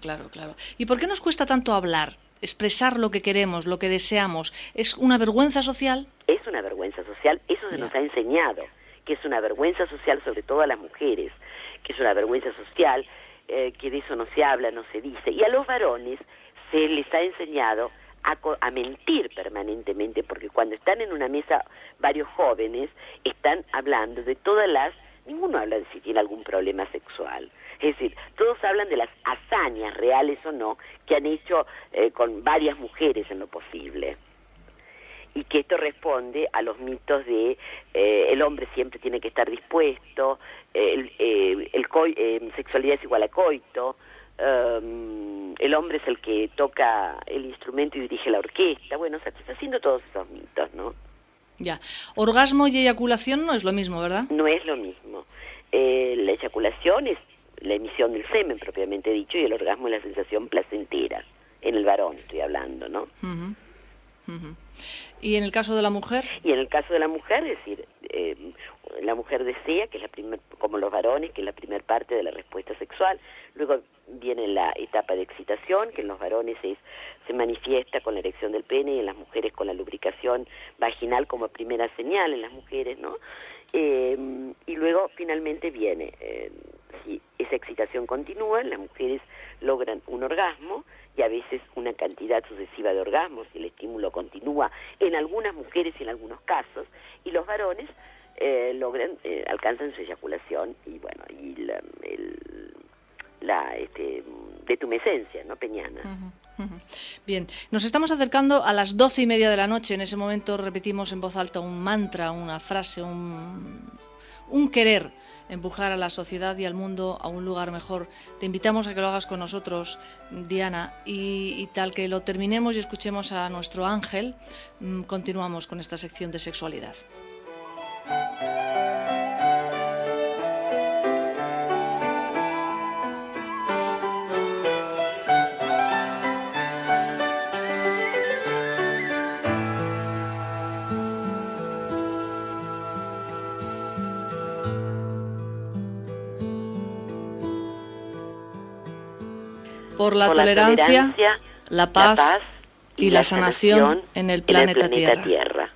¿Y por qué nos cuesta tanto hablar, expresar lo que queremos, lo que deseamos? ¿Es una vergüenza social? Es una vergüenza social, eso se nos ha enseñado, que es una vergüenza social, sobre todo a las mujeres, que es una vergüenza social, que de eso no se habla, no se dice. Y a los varones se les ha enseñado a mentir permanentemente, porque cuando están en una mesa varios jóvenes, están hablando de ninguno habla de si tiene algún problema sexual. Es decir, todos hablan de las hazañas, reales o no, que han hecho con varias mujeres en lo posible. y que esto responde a los mitos de el hombre siempre tiene que estar dispuesto, sexualidad es igual a coito, el hombre es el que toca el instrumento y dirige la orquesta. Bueno, o sea, se está haciendo todos esos mitos, ¿no? Ya. Orgasmo y eyaculación no es lo mismo, ¿verdad? No es lo mismo. La eyaculación es la emisión del semen, propiamente dicho, y el orgasmo es la sensación placentera. En el varón estoy hablando, ¿no? Uh-huh. Uh-huh. ¿Y en el caso de la mujer? Y en el caso de la mujer, es decir, la mujer desea, que es como los varones, que es la primera parte de la respuesta sexual. Luego viene la etapa de excitación, que en los varones se manifiesta con la erección del pene, y en las mujeres con la lubricación vaginal como primera señal en las mujeres, ¿no? Y luego finalmente viene, si esa excitación continúa, las mujeres logran un orgasmo, y a veces una cantidad sucesiva de orgasmos, y el estímulo continúa en algunas mujeres y en algunos casos, y los varones alcanzan su eyaculación, y bueno, y la detumescencia, ¿no, Peñana? Uh-huh, uh-huh. Bien, nos estamos acercando a las 12:30 de la noche. En ese momento repetimos en voz alta un mantra, una frase, un querer empujar a la sociedad y al mundo a un lugar mejor. Te invitamos a que lo hagas con nosotros, Diana, y tal que lo terminemos y escuchemos a nuestro ángel, continuamos con esta sección de sexualidad. Por la tolerancia, la paz y la sanación en el planeta Tierra.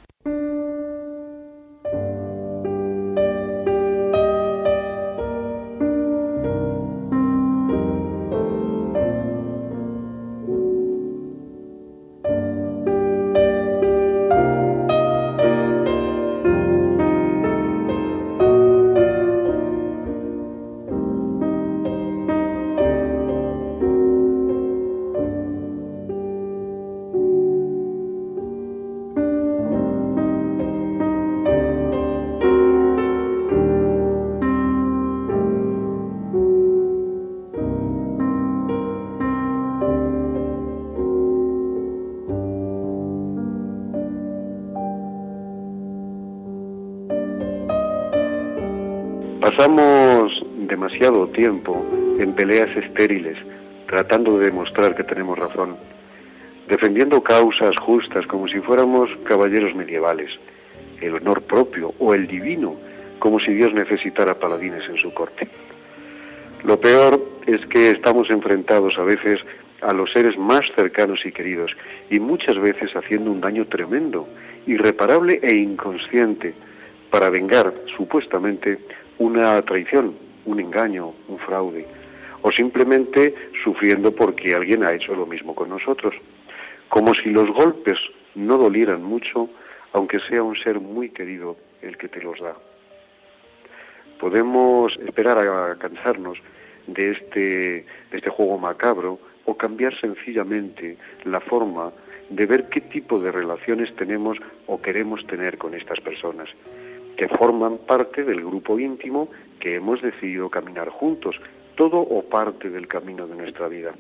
Pasamos demasiado tiempo en peleas estériles, tratando de demostrar que tenemos razón, defendiendo causas justas como si fuéramos caballeros medievales, el honor propio o el divino, como si Dios necesitara paladines en su corte. Lo peor es que estamos enfrentados a veces a los seres más cercanos y queridos, y muchas veces haciendo un daño tremendo, irreparable e inconsciente, para vengar, supuestamente, una traición, un engaño, un fraude, o simplemente sufriendo porque alguien ha hecho lo mismo con nosotros, como si los golpes no dolieran mucho, aunque sea un ser muy querido el que te los da. Podemos esperar a cansarnos de este juego macabro, o cambiar sencillamente la forma de ver qué tipo de relaciones tenemos o queremos tener con estas personas, que forman parte del grupo íntimo que hemos decidido caminar juntos, todo o parte del camino de nuestra vida.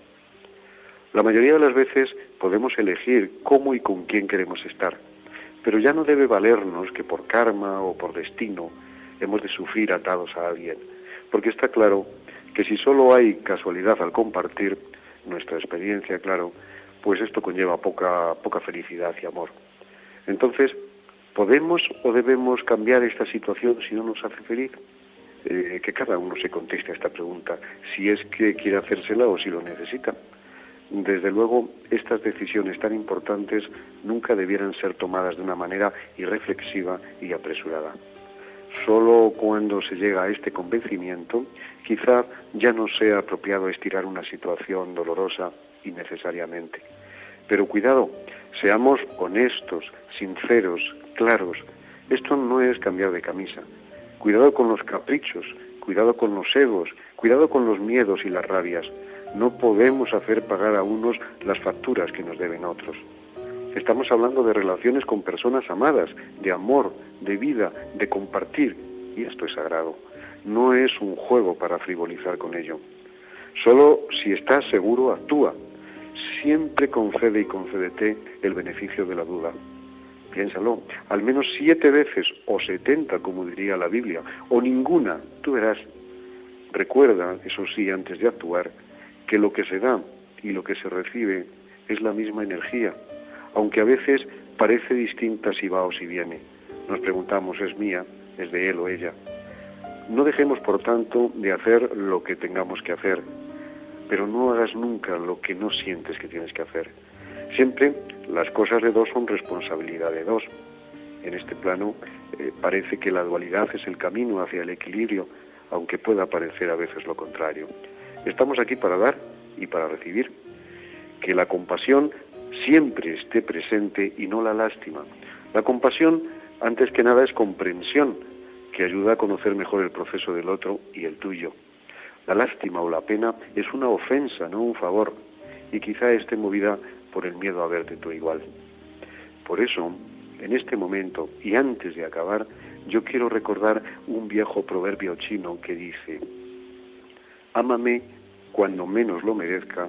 La mayoría de las veces podemos elegir cómo y con quién queremos estar, pero ya no debe valernos que por karma o por destino hemos de sufrir atados a alguien, porque está claro que si solo hay casualidad al compartir nuestra experiencia, claro, pues esto conlleva poca felicidad y amor. Entonces, ¿podemos o debemos cambiar esta situación si no nos hace feliz? Que cada uno se conteste a esta pregunta, si es que quiere hacérsela o si lo necesita. Desde luego, estas decisiones tan importantes nunca debieran ser tomadas de una manera irreflexiva y apresurada. Solo cuando se llega a este convencimiento, quizá ya no sea apropiado estirar una situación dolorosa innecesariamente. Pero cuidado, seamos honestos, sinceros, claros. Esto no es cambiar de camisa. Cuidado con los caprichos, cuidado con los egos, cuidado con los miedos y las rabias. No podemos hacer pagar a unos las facturas que nos deben otros. Estamos hablando de relaciones con personas amadas, de amor, de vida, de compartir. Y esto es sagrado. No es un juego para frivolizar con ello. Solo si estás seguro, actúa. Siempre concede y concédete el beneficio de la duda. Piénsalo, al menos 7 veces, o 70, como diría la Biblia, o ninguna, tú verás. Recuerda, eso sí, antes de actuar, que lo que se da y lo que se recibe es la misma energía, aunque a veces parece distinta si va o si viene. Nos preguntamos, ¿es mía? ¿Es de él o ella? No dejemos, por tanto, de hacer lo que tengamos que hacer, pero no hagas nunca lo que no sientes que tienes que hacer. Siempre las cosas de dos son responsabilidad de dos. En este plano parece que la dualidad es el camino hacia el equilibrio, aunque pueda parecer a veces lo contrario. Estamos aquí para dar y para recibir. Que la compasión siempre esté presente y no la lástima. La compasión, antes que nada, es comprensión, que ayuda a conocer mejor el proceso del otro y el tuyo. La lástima o la pena es una ofensa, no un favor, y quizá esté movida por el miedo a verte tú igual. Por eso, en este momento, y antes de acabar, yo quiero recordar un viejo proverbio chino que dice: ámame cuando menos lo merezca,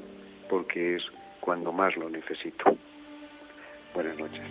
porque es cuando más lo necesito. Buenas noches.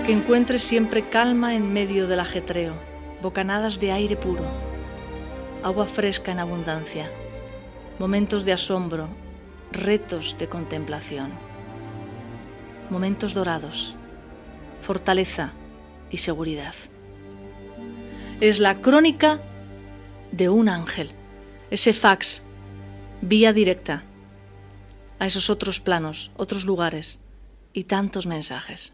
Que encuentres siempre calma en medio del ajetreo, bocanadas de aire puro, agua fresca en abundancia, momentos de asombro, retos de contemplación, momentos dorados, fortaleza y seguridad. Es la crónica de un ángel, ese fax, vía directa, a esos otros planos, otros lugares y tantos mensajes.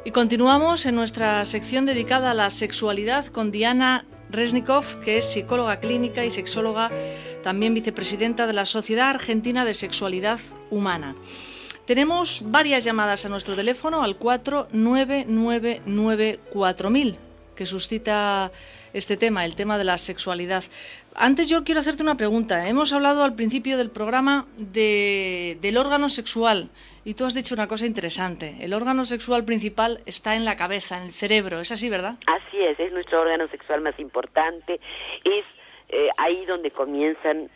Y continuamos en nuestra sección dedicada a la sexualidad con Diana Resnikov, que es psicóloga clínica y sexóloga, también vicepresidenta de la Sociedad Argentina de Sexualidad Humana. Tenemos varias llamadas a nuestro teléfono al 49994000, que suscita este tema, el tema de la sexualidad. Antes yo quiero hacerte una pregunta. Hemos hablado al principio del programa del órgano sexual y tú has dicho una cosa interesante. El órgano sexual principal está en la cabeza, en el cerebro. ¿Es así, verdad? Así es nuestro órgano sexual más importante. Es ahí donde comienzan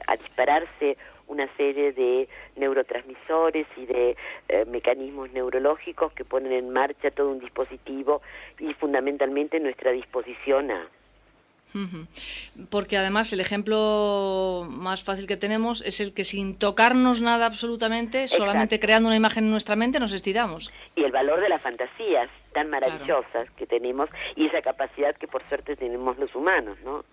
a dispararse una serie de neurotransmisores y de mecanismos neurológicos que ponen en marcha todo un dispositivo y fundamentalmente nuestra disposición a... Porque además el ejemplo más fácil que tenemos es el que sin tocarnos nada absolutamente, solamente creando una imagen en nuestra mente nos estiramos. Y el valor de las fantasías tan maravillosas que tenemos y esa capacidad que por suerte tenemos los humanos, ¿no?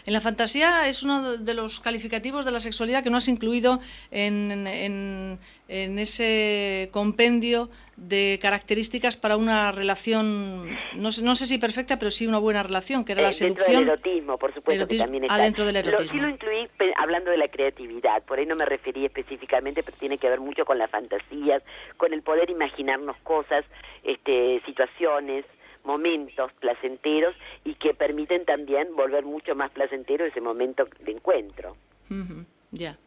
En la fantasía es uno de los calificativos de la sexualidad que no has incluido en ese compendio de características para una relación, no sé si perfecta, pero sí una buena relación, que era la seducción. Dentro del erotismo, por supuesto, que también está. Dentro del erotismo. Sí lo incluí hablando de la creatividad, por ahí no me referí específicamente, pero tiene que ver mucho con las fantasías, con el poder imaginarnos cosas, situaciones, momentos placenteros y que permiten también volver mucho más placentero ese momento de encuentro. Ya.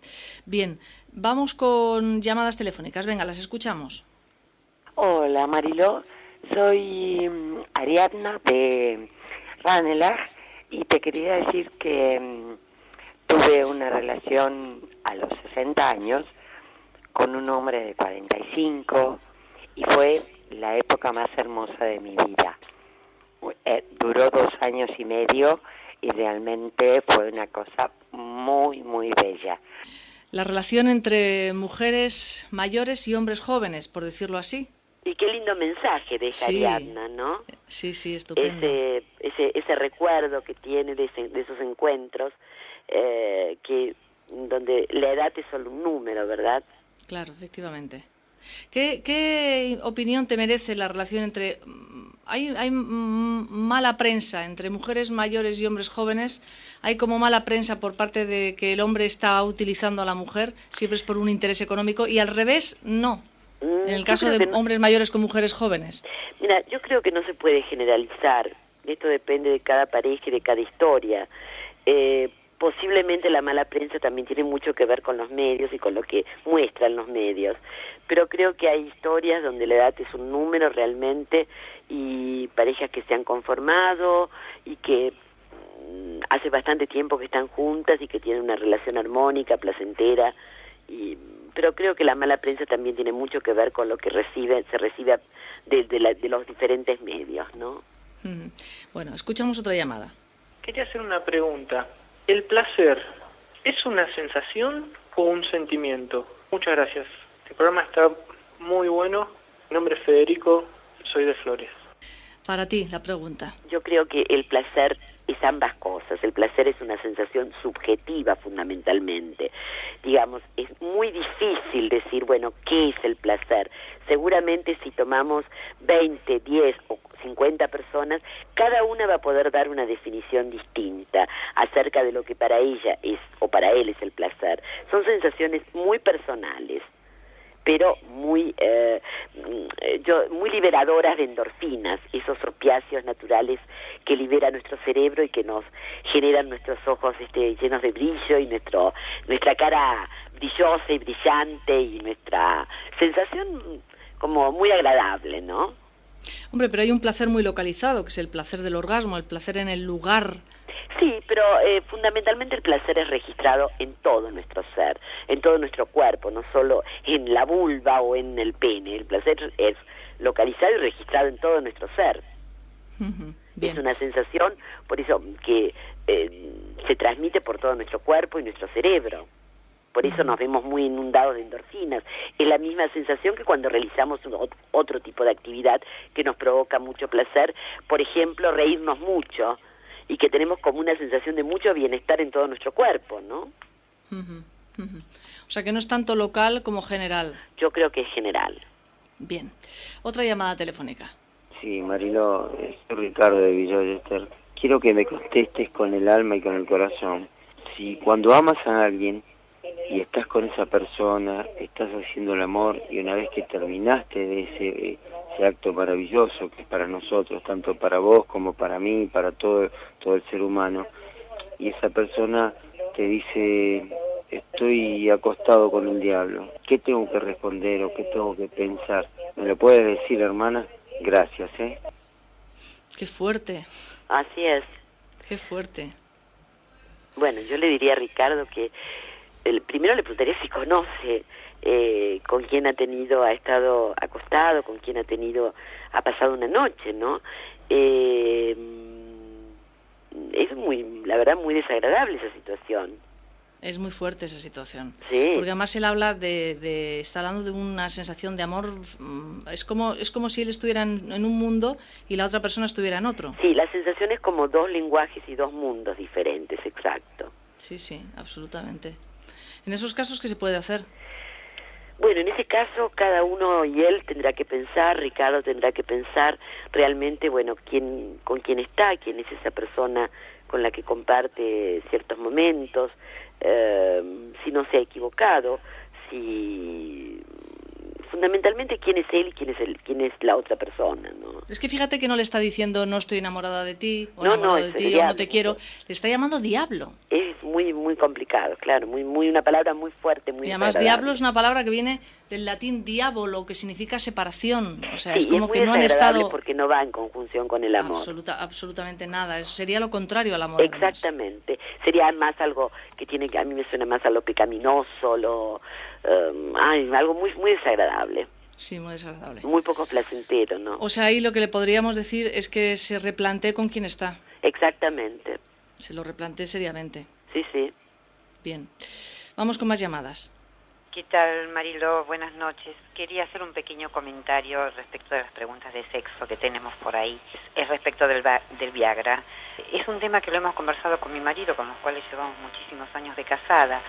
Bien, vamos con llamadas telefónicas. Venga, las escuchamos. Hola, Mariló. Soy Ariadna de Ranelagh y te quería decir que tuve una relación a los 60 años con un hombre de 45 y fue la época más hermosa de mi vida. Duró 2 años y medio y realmente fue una cosa muy, muy bella. La relación entre mujeres mayores y hombres jóvenes, por decirlo así. Y qué lindo mensaje deja Ariadna, ¿no? Sí, estupendo. Ese recuerdo que tiene de esos encuentros, donde la edad es solo un número, ¿verdad? Claro, efectivamente. ¿Qué opinión te merece la relación entre... Hay mala prensa entre mujeres mayores y hombres jóvenes? ¿Hay como mala prensa por parte de que el hombre está utilizando a la mujer? Siempre es por un interés económico y al revés, no. En el caso de hombres mayores con mujeres jóvenes. Mira, yo creo que no se puede generalizar. Esto depende de cada pareja y de cada historia. Posiblemente la mala prensa también tiene mucho que ver con los medios y con lo que muestran los medios. Pero creo que hay historias donde la edad es un número realmente y parejas que se han conformado y que hace bastante tiempo que están juntas y que tienen una relación armónica, placentera. Pero creo que la mala prensa también tiene mucho que ver con lo que se recibe de los diferentes medios, ¿no? Bueno, escuchamos otra llamada. Quería hacer una pregunta. ¿El placer es una sensación o un sentimiento? Muchas gracias. Este programa está muy bueno. Mi nombre es Federico, soy de Flores. Para ti, la pregunta. Yo creo que el placer es ambas cosas. El placer es una sensación subjetiva fundamentalmente. Digamos, es muy difícil decir, bueno, ¿qué es el placer? Seguramente si tomamos 20, 10 o 50 personas, cada una va a poder dar una definición distinta acerca de lo que para ella es o para él es el placer. Son sensaciones muy personales, pero muy liberadoras de endorfinas, esos opiáceos naturales que libera nuestro cerebro y que nos generan nuestros ojos llenos de brillo y nuestra cara brillosa y brillante y nuestra sensación como muy agradable, ¿no? Hombre, pero hay un placer muy localizado, que es el placer del orgasmo, el placer en el lugar. Sí, pero fundamentalmente el placer es registrado en todo nuestro ser, en todo nuestro cuerpo, no solo en la vulva o en el pene. El placer es localizado y registrado en todo nuestro ser. Es una sensación, por eso, que se transmite por todo nuestro cuerpo y nuestro cerebro. Por eso nos vemos muy inundados de endorfinas. Es la misma sensación que cuando realizamos otro tipo de actividad que nos provoca mucho placer. Por ejemplo, reírnos mucho y que tenemos como una sensación de mucho bienestar en todo nuestro cuerpo, ¿no? O sea, que no es tanto local como general. Yo creo que es general. Bien. Otra llamada telefónica. Sí, Marilo, soy Ricardo de Villa Ballester. Quiero que me contestes con el alma y con el corazón. Si cuando amas a alguien y estás con esa persona, estás haciendo el amor y una vez que terminaste de ese acto maravilloso que es para nosotros, tanto para vos como para mí, para todo el ser humano, y esa persona te dice, estoy acostado con el diablo, ¿qué tengo que responder o qué tengo que pensar? ¿Me lo puedes decir, hermana? Gracias, ¿eh? Qué fuerte. Así es. Qué fuerte. Bueno, yo le diría a Ricardo que primero le preguntaría si conoce con quién ha estado acostado, con quién ha pasado una noche, ¿no? Es la verdad, muy desagradable esa situación. Es muy fuerte esa situación. Sí. Porque además él habla está hablando de una sensación de amor, es como si él estuviera en un mundo y la otra persona estuviera en otro. Sí, la sensación es como dos lenguajes y dos mundos diferentes, exacto. Sí, absolutamente. En esos casos, ¿qué se puede hacer? Bueno, en ese caso cada uno y él tendrá que pensar, Ricardo tendrá que pensar realmente, bueno, con quién está, quién es esa persona con la que comparte ciertos momentos, si no se ha equivocado, fundamentalmente quién es él y quién es la otra persona, ¿no? Es que fíjate que no le está diciendo no estoy enamorada de ti, o no, enamorado de ti, o no te quiero, le está llamando diablo. Es muy muy complicado, claro, muy una palabra muy fuerte, muy Y además desagradable. diablo es una palabra que viene del latín diabolo, que significa separación. O sea, Sí, es como y es muy que no han desagradable estado porque no va en conjunción con el amor. absolutamente nada. Eso sería lo contrario al amor. además. Exactamente. Sería más algo que tiene que, a mí me suena más a lo pecaminoso, algo muy desagradable. Sí, muy desagradable. Muy poco placentero, ¿no? O sea, ahí lo que le podríamos decir es que se replantee con quién está. Exactamente. Se lo replantee seriamente. Sí. Bien. Vamos con más llamadas. ¿Qué tal, Mariló? Buenas noches. Quería hacer un pequeño comentario respecto de las preguntas de sexo que tenemos por ahí. Es respecto del Viagra. Es un tema que lo hemos conversado con mi marido, con los cuales llevamos muchísimos años de casada,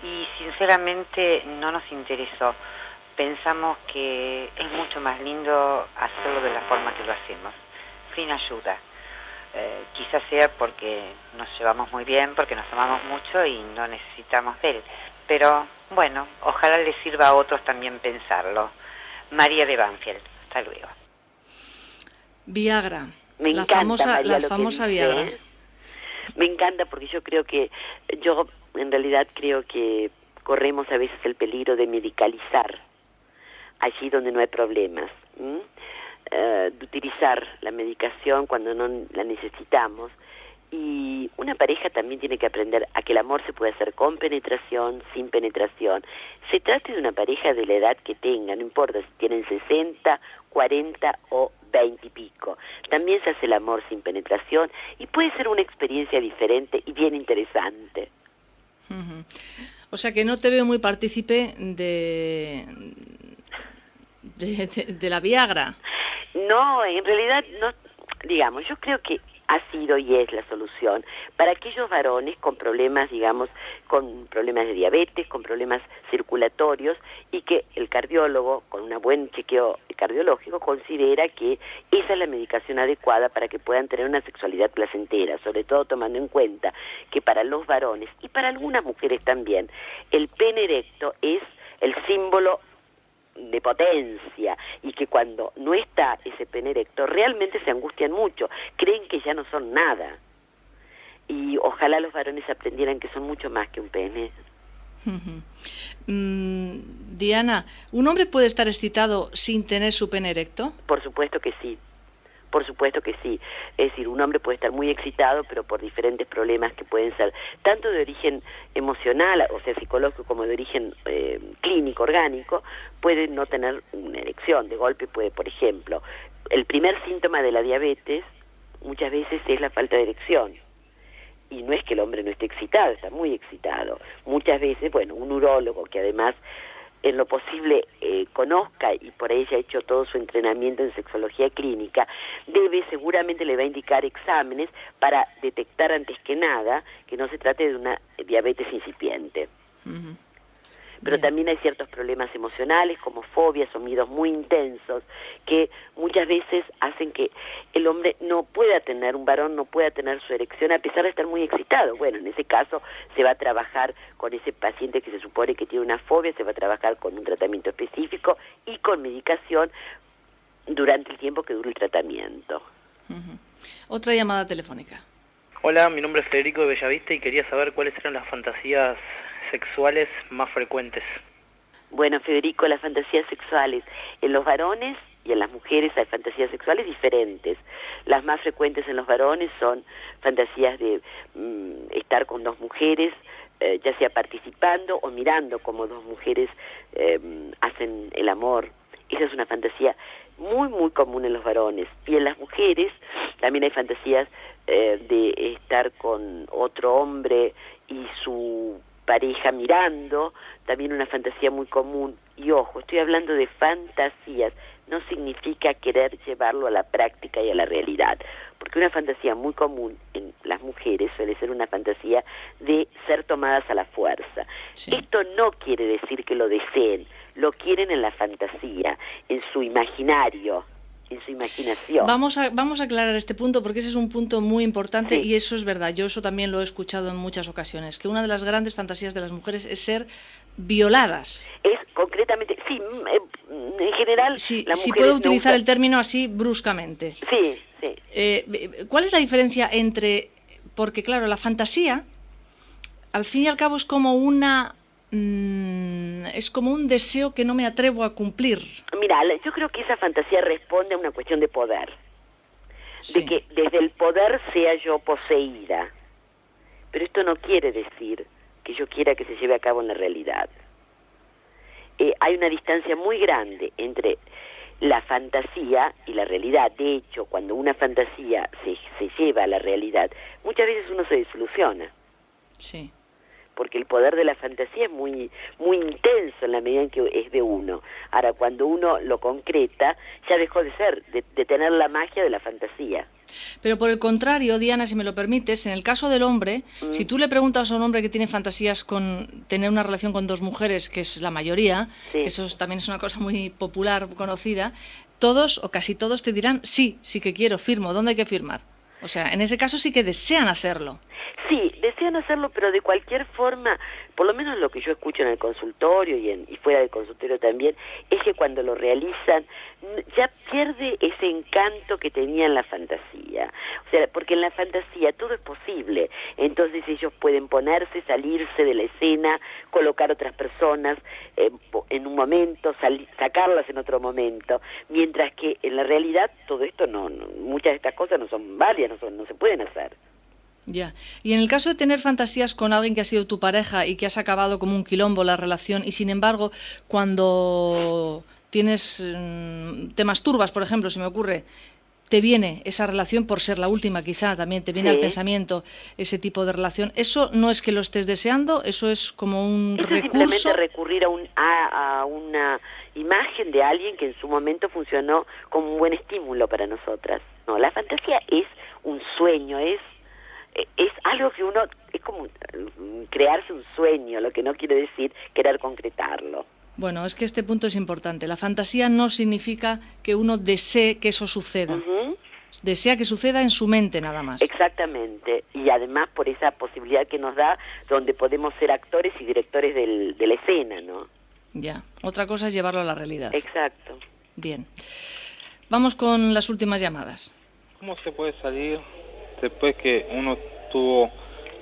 y sinceramente no nos interesó. Pensamos que es mucho más lindo hacerlo de la forma que lo hacemos, sin ayuda. Quizás sea porque nos llevamos muy bien, porque nos amamos mucho y no necesitamos de él. Pero bueno, ojalá les sirva a otros también pensarlo. María de Banfield, hasta luego. Viagra. Me la encanta, famosa, María, la lo que famosa dice, Viagra. Me encanta porque yo en realidad creo que corremos a veces el peligro de medicalizar allí donde no hay problemas, de utilizar la medicación cuando no la necesitamos. Y una pareja también tiene que aprender a que el amor se puede hacer con penetración, sin penetración. Se trate de una pareja de la edad que tenga, no importa si tienen 60, 40 o 20 y pico. También se hace el amor sin penetración y puede ser una experiencia diferente y bien interesante. Uh-huh. O sea que no te veo muy partícipe de la Viagra. No, en realidad no, digamos, yo creo que ha sido y es la solución para aquellos varones con problemas, digamos, con problemas de diabetes, con problemas circulatorios, y que el cardiólogo, con un buen chequeo cardiológico, considera que esa es la medicación adecuada para que puedan tener una sexualidad placentera, sobre todo tomando en cuenta que para los varones y para algunas mujeres también, el pene erecto es el símbolo de potencia, y que cuando no está ese pene erecto realmente se angustian mucho, creen que ya no son nada, y ojalá los varones aprendieran que son mucho más que un pene. Diana, ¿un hombre puede estar excitado sin tener su pene erecto? Por supuesto que sí. Por supuesto que sí. Es decir, un hombre puede estar muy excitado, pero por diferentes problemas que pueden ser tanto de origen emocional, o sea, psicológico, como de origen clínico, orgánico, puede no tener una erección. De golpe puede, por ejemplo, el primer síntoma de la diabetes muchas veces es la falta de erección. Y no es que el hombre no esté excitado, está muy excitado. Muchas veces, bueno, un urólogo que además en lo posible conozca y por ahí haya hecho todo su entrenamiento en sexología clínica, seguramente le va a indicar exámenes para detectar antes que nada que no se trate de una diabetes incipiente. Uh-huh. Pero también hay ciertos problemas emocionales como fobias o miedos muy intensos que muchas veces hacen que el hombre no pueda tener, un varón no pueda tener su erección a pesar de estar muy excitado. Bueno, en ese caso se va a trabajar con ese paciente que se supone que tiene una fobia, se va a trabajar con un tratamiento específico y con medicación durante el tiempo que dure el tratamiento. Uh-huh. Otra llamada telefónica. Hola, mi nombre es Federico de Bellavista y quería saber cuáles eran las fantasías sexuales más frecuentes. Bueno, Federico, las fantasías sexuales en los varones y en las mujeres hay fantasías sexuales diferentes. Las más frecuentes en los varones son fantasías de estar con dos mujeres, ya sea participando o mirando como dos mujeres hacen el amor. Esa es una fantasía muy, muy común en los varones. Y en las mujeres también hay fantasías de estar con otro hombre y su pareja mirando, también una fantasía muy común. Y ojo, estoy hablando de fantasías, no significa querer llevarlo a la práctica y a la realidad, porque una fantasía muy común en las mujeres suele ser una fantasía de ser tomadas a la fuerza. Sí. Esto no quiere decir que lo deseen, lo quieren en la fantasía, en su imaginario, en su imaginación. Vamos a aclarar este punto porque ese es un punto muy importante. Sí. Y eso es verdad, yo eso también lo he escuchado en muchas ocasiones, que una de las grandes fantasías de las mujeres es ser violadas. Es concretamente, sí, en general... Sí, si puedo utilizar el término así bruscamente. Sí, sí. ¿Cuál es la diferencia entre...? Porque claro, la fantasía al fin y al cabo es como es como un deseo que no me atrevo a cumplir. Mira, yo creo que esa fantasía responde a una cuestión de poder. Sí. De que desde el poder sea yo poseída. Pero esto no quiere decir que yo quiera que se lleve a cabo en la realidad. Hay una distancia muy grande entre la fantasía y la realidad. De hecho, cuando una fantasía se lleva a la realidad, muchas veces uno se desilusiona. Sí. Porque el poder de la fantasía es muy intenso en la medida en que es de uno. Ahora, cuando uno lo concreta, ya dejó de ser, de tener la magia de la fantasía. Pero por el contrario, Diana, si me lo permites, en el caso del hombre, si tú le preguntas a un hombre que tiene fantasías con tener una relación con 2 mujeres, que es la mayoría, sí. que eso también es una cosa muy popular, conocida, todos o casi todos te dirán, sí que quiero, firmo, ¿dónde hay que firmar? O sea, en ese caso sí que desean hacerlo. Sí, desean hacerlo, pero de cualquier forma, por lo menos lo que yo escucho en el consultorio y fuera del consultorio también, es que cuando lo realizan ya pierde ese encanto que tenía en la fantasía. O sea, porque en la fantasía todo es posible. Entonces ellos pueden ponerse, salirse de la escena, colocar otras personas en un momento, sacarlas en otro momento. Mientras que en la realidad todo esto muchas de estas cosas no son válidas, no se pueden hacer. Ya. Y en el caso de tener fantasías con alguien que ha sido tu pareja y que has acabado como un quilombo la relación, y sin embargo, cuando te masturbas, por ejemplo, se me ocurre, te viene esa relación por ser la última, quizá también te viene al pensamiento ese tipo de relación. ¿Eso no es que lo estés deseando? ¿Eso es como un recurso? Es simplemente recurrir a una imagen de alguien que en su momento funcionó como un buen estímulo para nosotras. No, la fantasía es un sueño, es algo que uno, es como crearse un sueño, lo que no quiere decir querer concretarlo. Bueno, es que este punto es importante. La fantasía no significa que uno desee que eso suceda. Desea que suceda en su mente nada más. Exactamente. Y además por esa posibilidad que nos da, donde podemos ser actores y directores de la escena, ¿no? Ya. Otra cosa es llevarlo a la realidad. Exacto. Bien. Vamos con las últimas llamadas. ¿Cómo se puede salir después que uno tuvo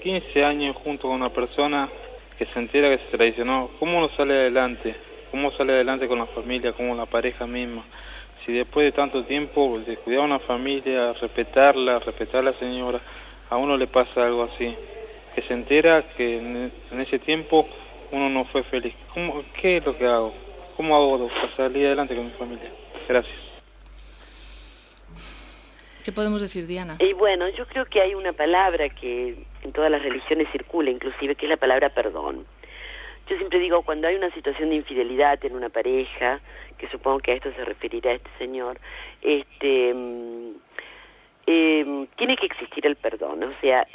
15 años junto con una persona que se entera que se traicionó? ¿Cómo uno sale adelante? ¿Cómo sale adelante con la familia, con la pareja misma? Si después de tanto tiempo de cuidar a una familia, respetar a la señora, a uno le pasa algo así, que se entera que en ese tiempo uno no fue feliz. ¿Qué es lo que hago? ¿Cómo hago para salir adelante con mi familia? Gracias. ¿Qué podemos decir, Diana? Y bueno, yo creo que hay una palabra que en todas las religiones circula, inclusive, que es la palabra perdón. Yo siempre digo, cuando hay una situación de infidelidad en una pareja, que supongo que a esto se referirá este señor, tiene que existir el perdón. O sea,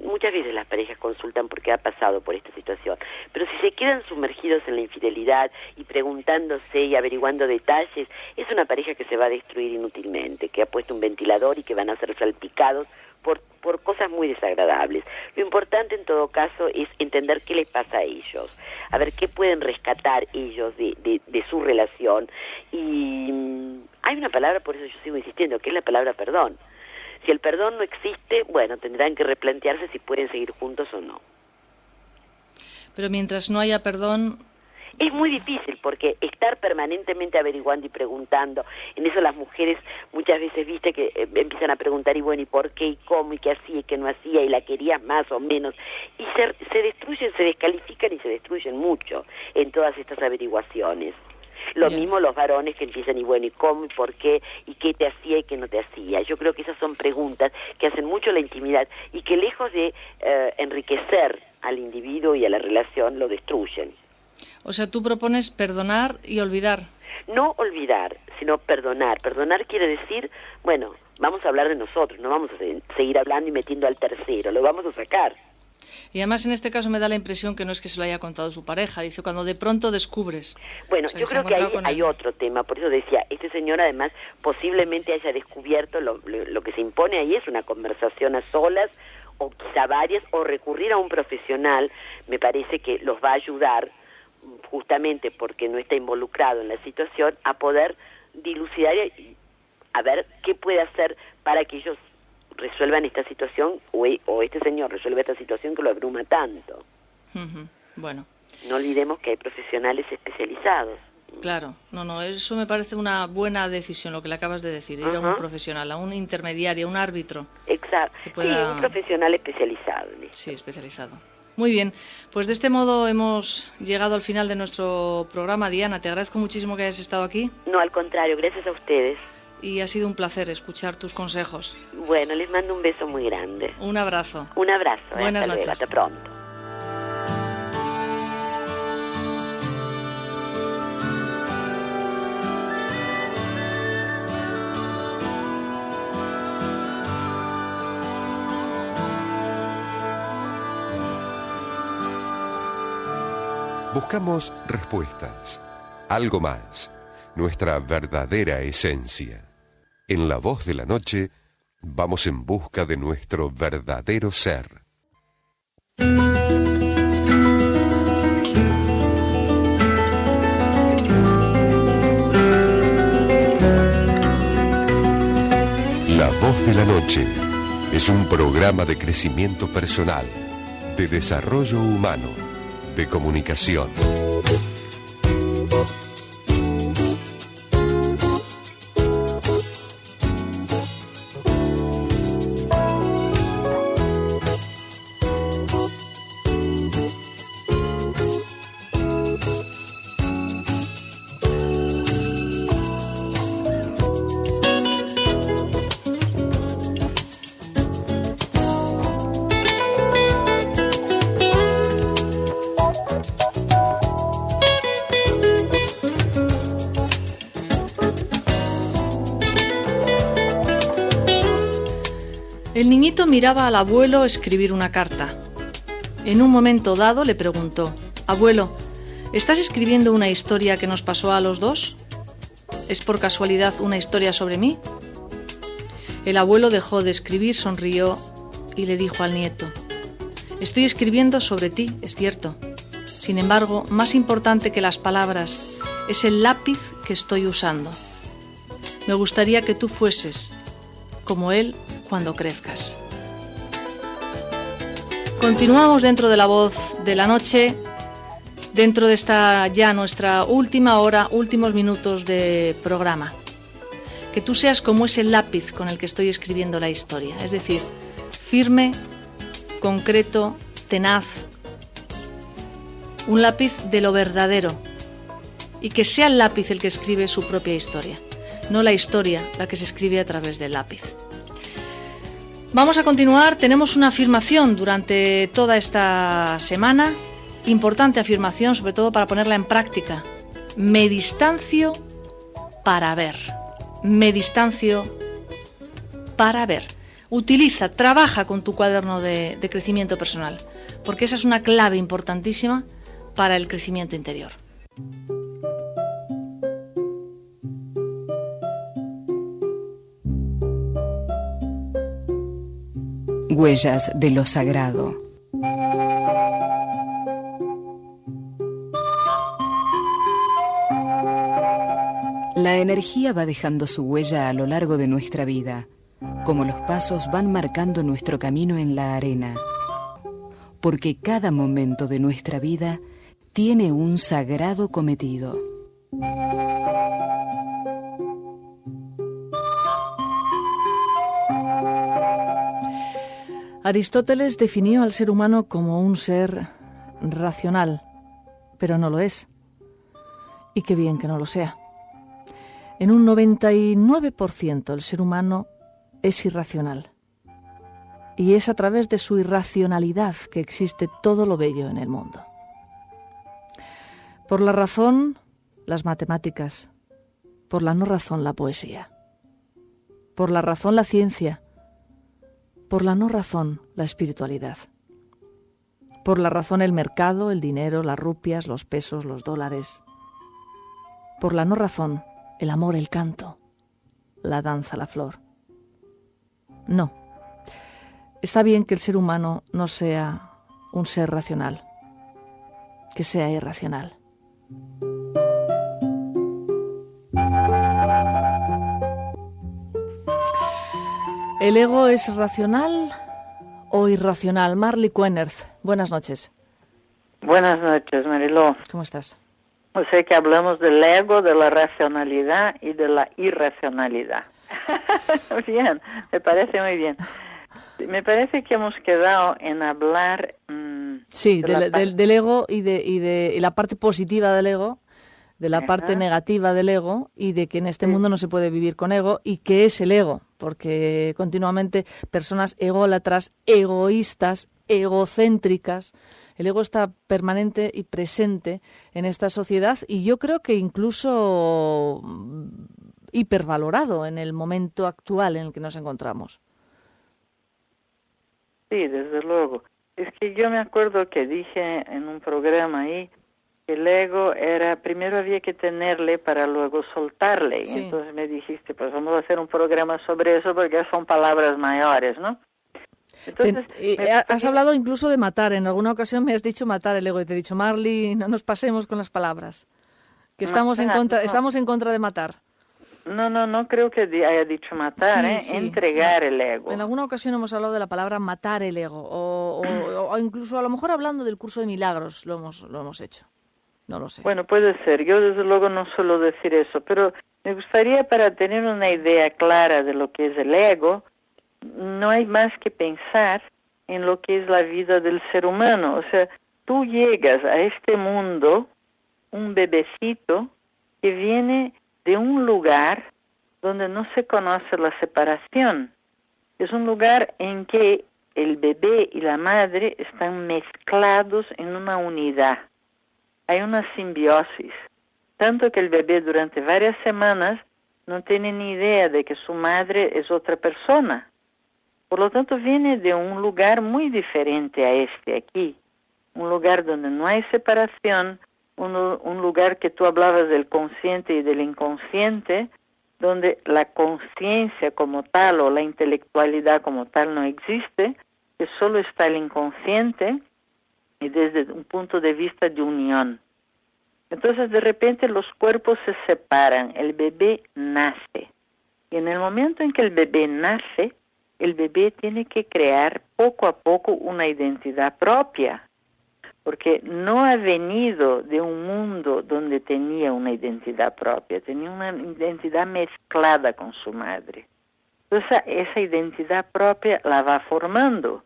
muchas veces las parejas consultan por qué ha pasado por esta situación, pero si se quedan sumergidos en la infidelidad y preguntándose y averiguando detalles, es una pareja que se va a destruir inútilmente, que ha puesto un ventilador y que van a ser salpicados por cosas muy desagradables. Lo importante en todo caso es entender qué les pasa a ellos, a ver qué pueden rescatar ellos de su relación. Y hay una palabra, por eso yo sigo insistiendo, que es la palabra perdón. Si el perdón no existe, bueno, tendrán que replantearse si pueden seguir juntos o no. Pero mientras no haya perdón... Es muy difícil porque estar permanentemente averiguando y preguntando, en eso las mujeres muchas veces, viste, que empiezan a preguntar, y bueno, ¿y por qué? ¿Y cómo? ¿Y qué hacía? ¿Y qué no hacía? ¿Y la querías más o menos? Y se destruyen, se descalifican y se destruyen mucho en todas estas averiguaciones. Lo mismo los varones que empiezan, y bueno, ¿y cómo? ¿Y por qué? ¿Y qué te hacía? ¿Y qué no te hacía? Yo creo que esas son preguntas que hacen mucho la intimidad y que lejos de enriquecer al individuo y a la relación, lo destruyen. O sea, tú propones perdonar y olvidar. No olvidar, sino perdonar. Perdonar quiere decir, bueno, vamos a hablar de nosotros, no vamos a seguir hablando y metiendo al tercero, lo vamos a sacar. Y además en este caso me da la impresión que no es que se lo haya contado su pareja, dice, cuando de pronto descubres. Bueno, o sea, yo creo que ahí hay otro tema, por eso decía, este señor además posiblemente haya descubierto lo que se impone ahí es una conversación a solas, o quizá varias, o recurrir a un profesional, me parece que los va a ayudar, justamente porque no está involucrado en la situación, a poder dilucidar y a ver qué puede hacer para que ellos resuelvan esta situación o este señor resuelva esta situación que lo abruma tanto. Bueno. No olvidemos que hay profesionales especializados. Claro, no, eso me parece una buena decisión lo que le acabas de decir, ir a un profesional, a un intermediario, a un árbitro. Exacto, sí, un profesional especializado. Sí, especializado. Muy bien, pues de este modo hemos llegado al final de nuestro programa. Diana, te agradezco muchísimo que hayas estado aquí. No, al contrario, gracias a ustedes. Y ha sido un placer escuchar tus consejos. Bueno, les mando un beso muy grande. Un abrazo. Un abrazo. Buenas noches. Luego, hasta pronto. Buscamos respuestas, algo más, nuestra verdadera esencia. En La Voz de la Noche, vamos en busca de nuestro verdadero ser. La Voz de la Noche es un programa de crecimiento personal, de desarrollo humano, de comunicación. El niñito miraba al abuelo escribir una carta. En un momento dado le preguntó: «Abuelo, ¿estás escribiendo una historia que nos pasó a los dos? ¿Es por casualidad una historia sobre mí?» El abuelo dejó de escribir, sonrió y le dijo al nieto: «Estoy escribiendo sobre ti, es cierto. Sin embargo, más importante que las palabras es el lápiz que estoy usando. Me gustaría que tú fueses como él cuando crezcas». Continuamos dentro de La Voz de la Noche, dentro de esta ya nuestra última hora, últimos minutos de programa. Que tú seas como ese lápiz con el que estoy escribiendo la historia, es decir, firme, concreto, tenaz, un lápiz de lo verdadero, y que sea el lápiz el que escribe su propia historia, no la historia la que se escribe a través del lápiz. Vamos a continuar, tenemos una afirmación durante toda esta semana, importante afirmación, sobre todo para ponerla en práctica. Me distancio para ver. Me distancio para ver. Utiliza, trabaja con tu cuaderno de crecimiento personal, porque esa es una clave importantísima para el crecimiento interior. Huellas de lo sagrado. La energía va dejando su huella a lo largo de nuestra vida, como los pasos van marcando nuestro camino en la arena, porque cada momento de nuestra vida tiene un sagrado cometido. Aristóteles definió al ser humano como un ser racional, pero no lo es. Y qué bien que no lo sea. En un 99% el ser humano es irracional. Y es a través de su irracionalidad que existe todo lo bello en el mundo. Por la razón, las matemáticas. Por la no razón, la poesía. Por la razón, la ciencia. Por la no razón, la espiritualidad. Por la razón, el mercado, el dinero, las rupias, los pesos, los dólares. Por la no razón, el amor, el canto, la danza, la flor. No. Está bien que el ser humano no sea un ser racional, que sea irracional. ¿El ego es racional o irracional? Marley Quenerth, buenas noches. Buenas noches, Mariló. ¿Cómo estás? O sea que hablamos del ego, de la racionalidad y de la irracionalidad. Bien, me parece muy bien. Me parece que hemos quedado en hablar... sí, del ego y de la parte positiva del ego, de la parte negativa del ego, y de que en este mundo no se puede vivir con ego, y qué es el ego, porque continuamente personas ególatras, egoístas, egocéntricas, el ego está permanente y presente en esta sociedad, y yo creo que incluso hipervalorado en el momento actual en el que nos encontramos. Sí, desde luego. Es que yo me acuerdo que dije en un programa ahí que el ego era, primero había que tenerle para luego soltarle. Sí. Y entonces me dijiste, pues vamos a hacer un programa sobre eso porque son palabras mayores, ¿no? Entonces, has hablado incluso de matar. En alguna ocasión me has dicho matar el ego y te he dicho, Marley, no nos pasemos con las palabras. Que estamos en contra de matar. No creo que haya dicho matar, sí. Entregar el ego. En alguna ocasión hemos hablado de la palabra matar el ego, o incluso a lo mejor hablando del curso de milagros lo hemos hecho. No lo sé. Bueno, puede ser. Yo desde luego no suelo decir eso, pero me gustaría, para tener una idea clara de lo que es el ego, no hay más que pensar en lo que es la vida del ser humano. O sea, tú llegas a este mundo, un bebecito que viene de un lugar donde no se conoce la separación. Es un lugar en que el bebé y la madre están mezclados en una unidad. Hay una simbiosis, tanto que el bebé durante varias semanas no tiene ni idea de que su madre es otra persona. Por lo tanto, viene de un lugar muy diferente a este aquí, un lugar donde no hay separación, un lugar que tú hablabas del consciente y del inconsciente, donde la conciencia como tal o la intelectualidad como tal no existe, que solo está el inconsciente y desde un punto de vista de unión. Entonces, de repente los cuerpos se separan, el bebé nace. Y en el momento en que el bebé nace, el bebé tiene que crear poco a poco una identidad propia, porque no ha venido de un mundo donde tenía una identidad propia, tenía una identidad mezclada con su madre. Entonces, esa identidad propia la va formando,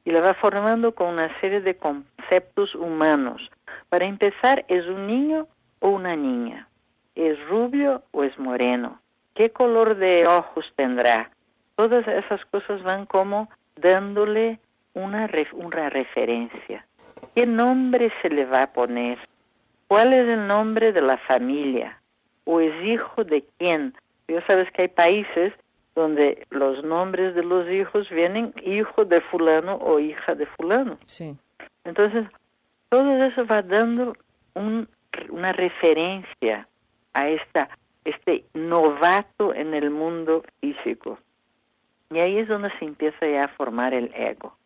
y la va formando con una serie de conceptos humanos. Para empezar, ¿es un niño o una niña? ¿Es rubio o es moreno? ¿Qué color de ojos tendrá? Todas esas cosas van como dándole una referencia. ¿Qué nombre se le va a poner? ¿Cuál es el nombre de la familia? ¿O es hijo de quién? Ya sabes que hay países donde los nombres de los hijos vienen hijo de fulano o hija de fulano. Sí. Entonces, todo eso va dando una referencia a este novato en el mundo físico. Y ahí es donde se empieza ya a formar el ego.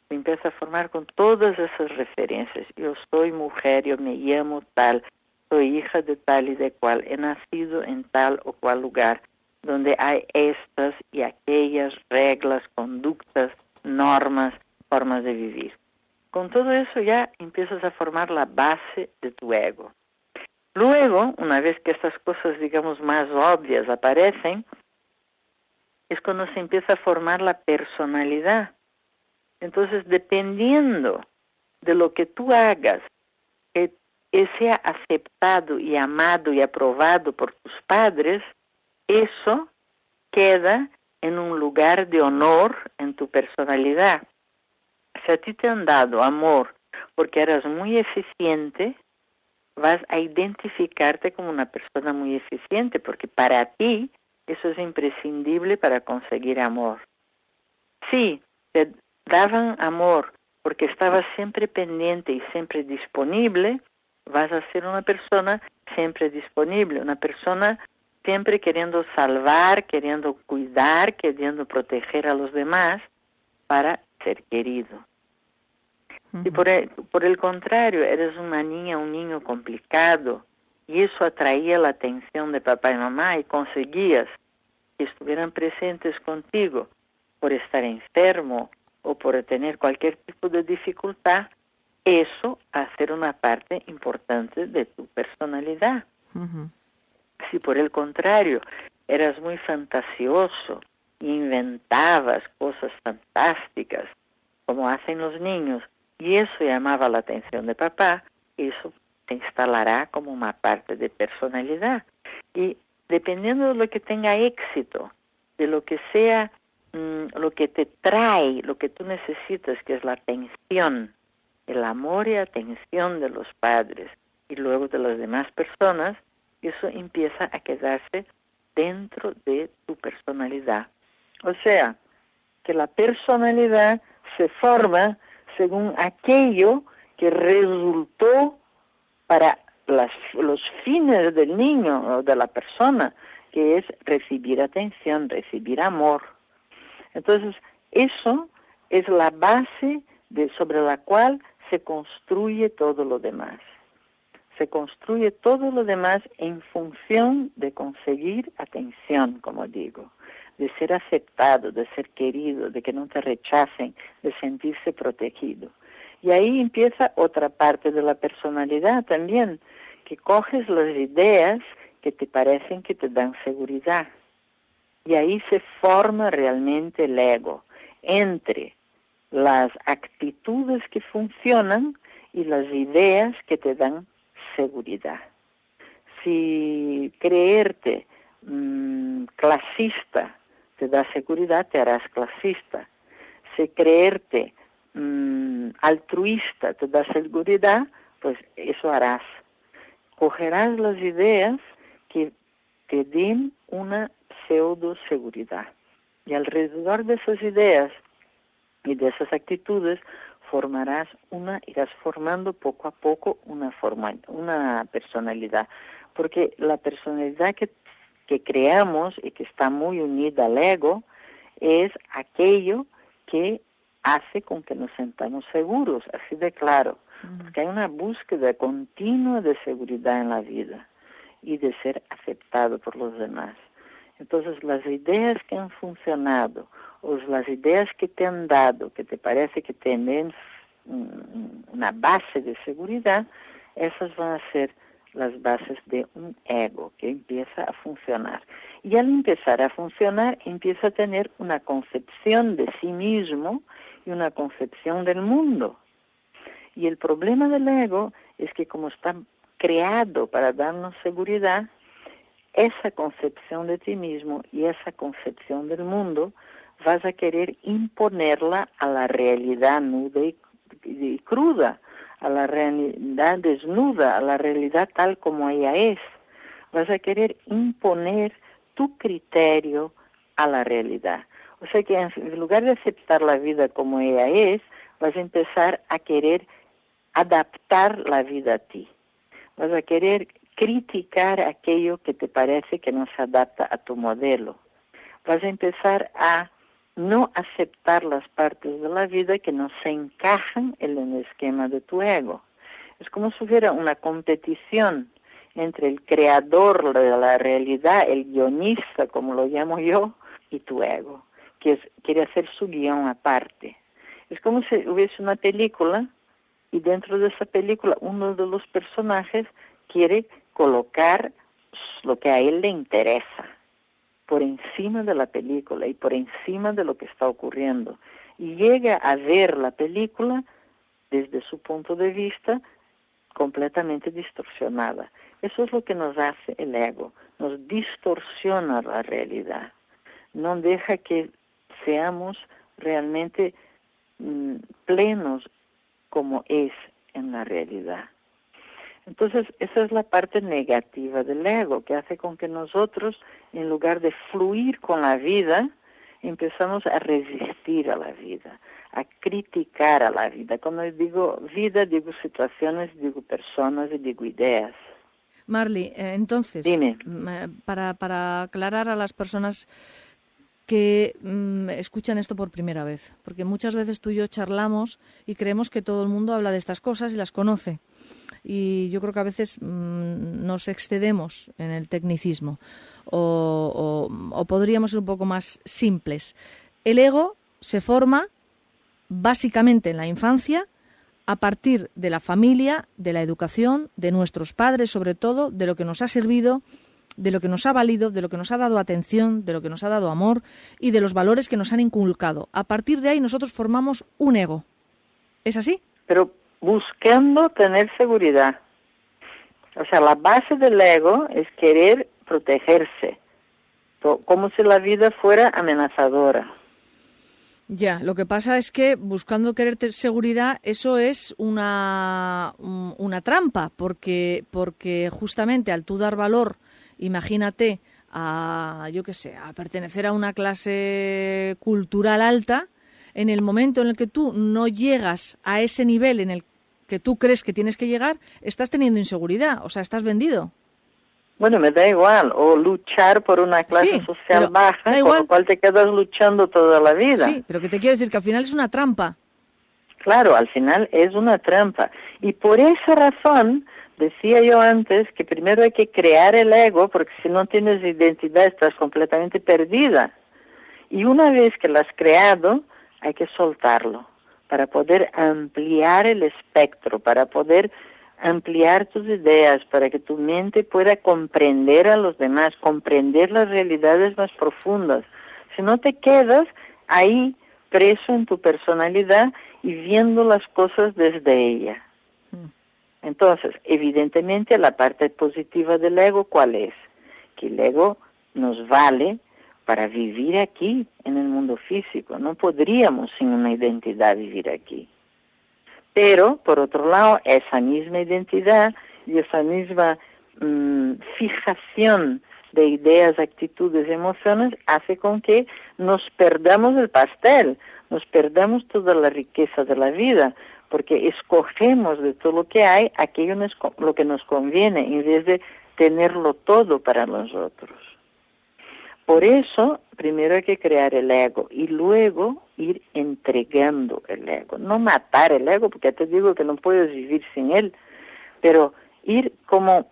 Se empieza a formar con todas esas referencias. Yo soy mujer, yo me llamo tal, soy hija de tal y de cual, he nacido en tal o cual lugar, donde hay estas y aquellas reglas, conductas, normas, formas de vivir. Con todo eso ya empiezas a formar la base de tu ego. Luego, una vez que estas cosas, digamos, más obvias aparecen, es cuando se empieza a formar la personalidad. Entonces, dependiendo de lo que tú hagas, que sea aceptado y amado y aprobado por tus padres, eso queda en un lugar de honor en tu personalidad. Si a ti te han dado amor porque eras muy eficiente, vas a identificarte como una persona muy eficiente, porque para ti eso es imprescindible para conseguir amor. Si te daban amor porque estabas siempre pendiente y siempre disponible, vas a ser una persona siempre disponible, una persona siempre queriendo salvar, queriendo cuidar, queriendo proteger a los demás para ser querido. Uh-huh. Si por el contrario eres una niña, un niño complicado, y eso atraía la atención de papá y mamá y conseguías que estuvieran presentes contigo, por estar enfermo o por tener cualquier tipo de dificultad, eso hace una parte importante de tu personalidad. Si por el contrario eras muy fantasioso, inventabas cosas fantásticas, como hacen los niños, y eso llamaba la atención de papá, eso te instalará como una parte de personalidad. Y dependiendo de lo que tenga éxito, de lo que sea, lo que te trae, lo que tú necesitas, que es la atención, el amor y atención de los padres y luego de las demás personas, eso empieza a quedarse dentro de tu personalidad. O sea, que la personalidad se forma según aquello que resultó para los fines del niño o de la persona, que es recibir atención, recibir amor. Entonces, eso es la base sobre la cual se construye todo lo demás. Se construye todo lo demás en función de conseguir atención, como digo, de ser aceptado, de ser querido, de que no te rechacen, de sentirse protegido. Y ahí empieza otra parte de la personalidad también, que coges las ideas que te parecen que te dan seguridad. Y ahí se forma realmente el ego, entre las actitudes que funcionan y las ideas que te dan seguridad. Si creerte clasista te da seguridad, te harás clasista. Si creerte altruista te da seguridad, pues eso harás. Cogerás las ideas que te den una pseudo seguridad. Y alrededor de esas ideas y de esas actitudes irás formando poco a poco una personalidad. Porque la personalidad que creamos y que está muy unida al ego es aquello que hace con que nos sentamos seguros, así de claro. Porque hay una búsqueda continua de seguridad en la vida y de ser aceptado por los demás. Entonces, las ideas que han funcionado o las ideas que te han dado, que te parece que tienen una base de seguridad, esas van a ser las bases de un ego que empieza a funcionar. Y al empezar a funcionar, empieza a tener una concepción de sí mismo y una concepción del mundo. Y el problema del ego es que como está creado para darnos seguridad, esa concepción de ti mismo y esa concepción del mundo vas a querer imponerla a la realidad nuda y cruda, a la realidad desnuda, a la realidad tal como ella es. Vas a querer imponer tu criterio a la realidad. O sea que en lugar de aceptar la vida como ella es, vas a empezar a querer adaptar la vida a ti. Vas a querer criticar aquello que te parece que no se adapta a tu modelo. Vas a empezar a no aceptar las partes de la vida que no se encajan en el esquema de tu ego. Es como si hubiera una competición entre el creador de la realidad, el guionista, como lo llamo yo, y tu ego, que quiere hacer su guión aparte. Es como si hubiese una película y dentro de esa película uno de los personajes quiere colocar lo que a él le interesa por encima de la película y por encima de lo que está ocurriendo. Y llega a ver la película desde su punto de vista completamente distorsionada. Eso es lo que nos hace el ego, nos distorsiona la realidad. No deja que seamos realmente plenos como es en la realidad. Entonces, esa es la parte negativa del ego, que hace con que nosotros, en lugar de fluir con la vida, empezamos a resistir a la vida, a criticar a la vida. Cuando digo vida, digo situaciones, digo personas y digo ideas. Marly, entonces, dime. Para aclarar a las personas que escuchan esto por primera vez, porque muchas veces tú y yo charlamos y creemos que todo el mundo habla de estas cosas y las conoce. Y yo creo que a veces nos excedemos en el tecnicismo o podríamos ser un poco más simples. el ego se forma básicamente en la infancia a partir de la familia, de la educación, de nuestros padres sobre todo, de lo que nos ha servido, de lo que nos ha valido, de lo que nos ha dado atención, de lo que nos ha dado amor y de los valores que nos han inculcado. A partir de ahí nosotros formamos un ego. ¿Es así? Pero buscando tener seguridad. O sea, la base del ego es querer protegerse, como si la vida fuera amenazadora. Ya, lo que pasa es que buscando querer seguridad, eso es una trampa, porque justamente al tú dar valor, imagínate, a pertenecer a una clase cultural alta, en el momento en el que tú no llegas a ese nivel en el que tú crees que tienes que llegar, estás teniendo inseguridad, o sea, estás vendido. Bueno, me da igual, o luchar por una clase social baja, con lo cual te quedas luchando toda la vida. Sí, pero que te quiero decir que al final es una trampa. Claro, al final es una trampa. Y por esa razón, decía yo antes, que primero hay que crear el ego, porque si no tienes identidad estás completamente perdida. Y una vez que lo has creado, hay que soltarlo, para poder ampliar el espectro, para poder ampliar tus ideas, para que tu mente pueda comprender a los demás, comprender las realidades más profundas. Si no te quedas ahí preso en tu personalidad y viendo las cosas desde ella. Entonces, evidentemente la parte positiva del ego, ¿cuál es? Que el ego nos vale para vivir aquí en el mundo físico. No podríamos sin una identidad vivir aquí. Pero, por otro lado, esa misma identidad y esa misma fijación de ideas, actitudes y emociones hace con que nos perdamos el pastel, nos perdamos toda la riqueza de la vida, porque escogemos de todo lo que hay aquello lo que nos conviene, en vez de tenerlo todo para nosotros. Por eso, primero hay que crear el ego y luego ir entregando el ego. No matar el ego, porque ya te digo que no puedes vivir sin él, pero ir como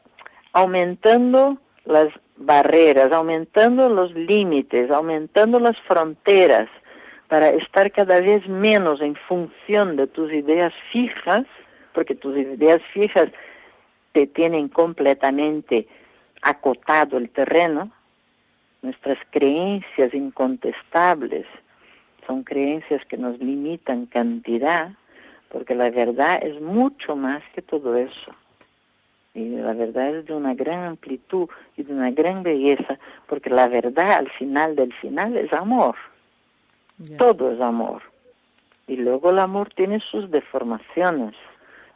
aumentando las barreras, aumentando los límites, aumentando las fronteras, para estar cada vez menos en función de tus ideas fijas, porque tus ideas fijas te tienen completamente acotado el terreno. Nuestras creencias incontestables son creencias que nos limitan cantidad, porque la verdad es mucho más que todo eso. Y la verdad es de una gran amplitud y de una gran belleza, porque la verdad al final del final es amor. Yeah. Todo es amor. Y luego el amor tiene sus deformaciones,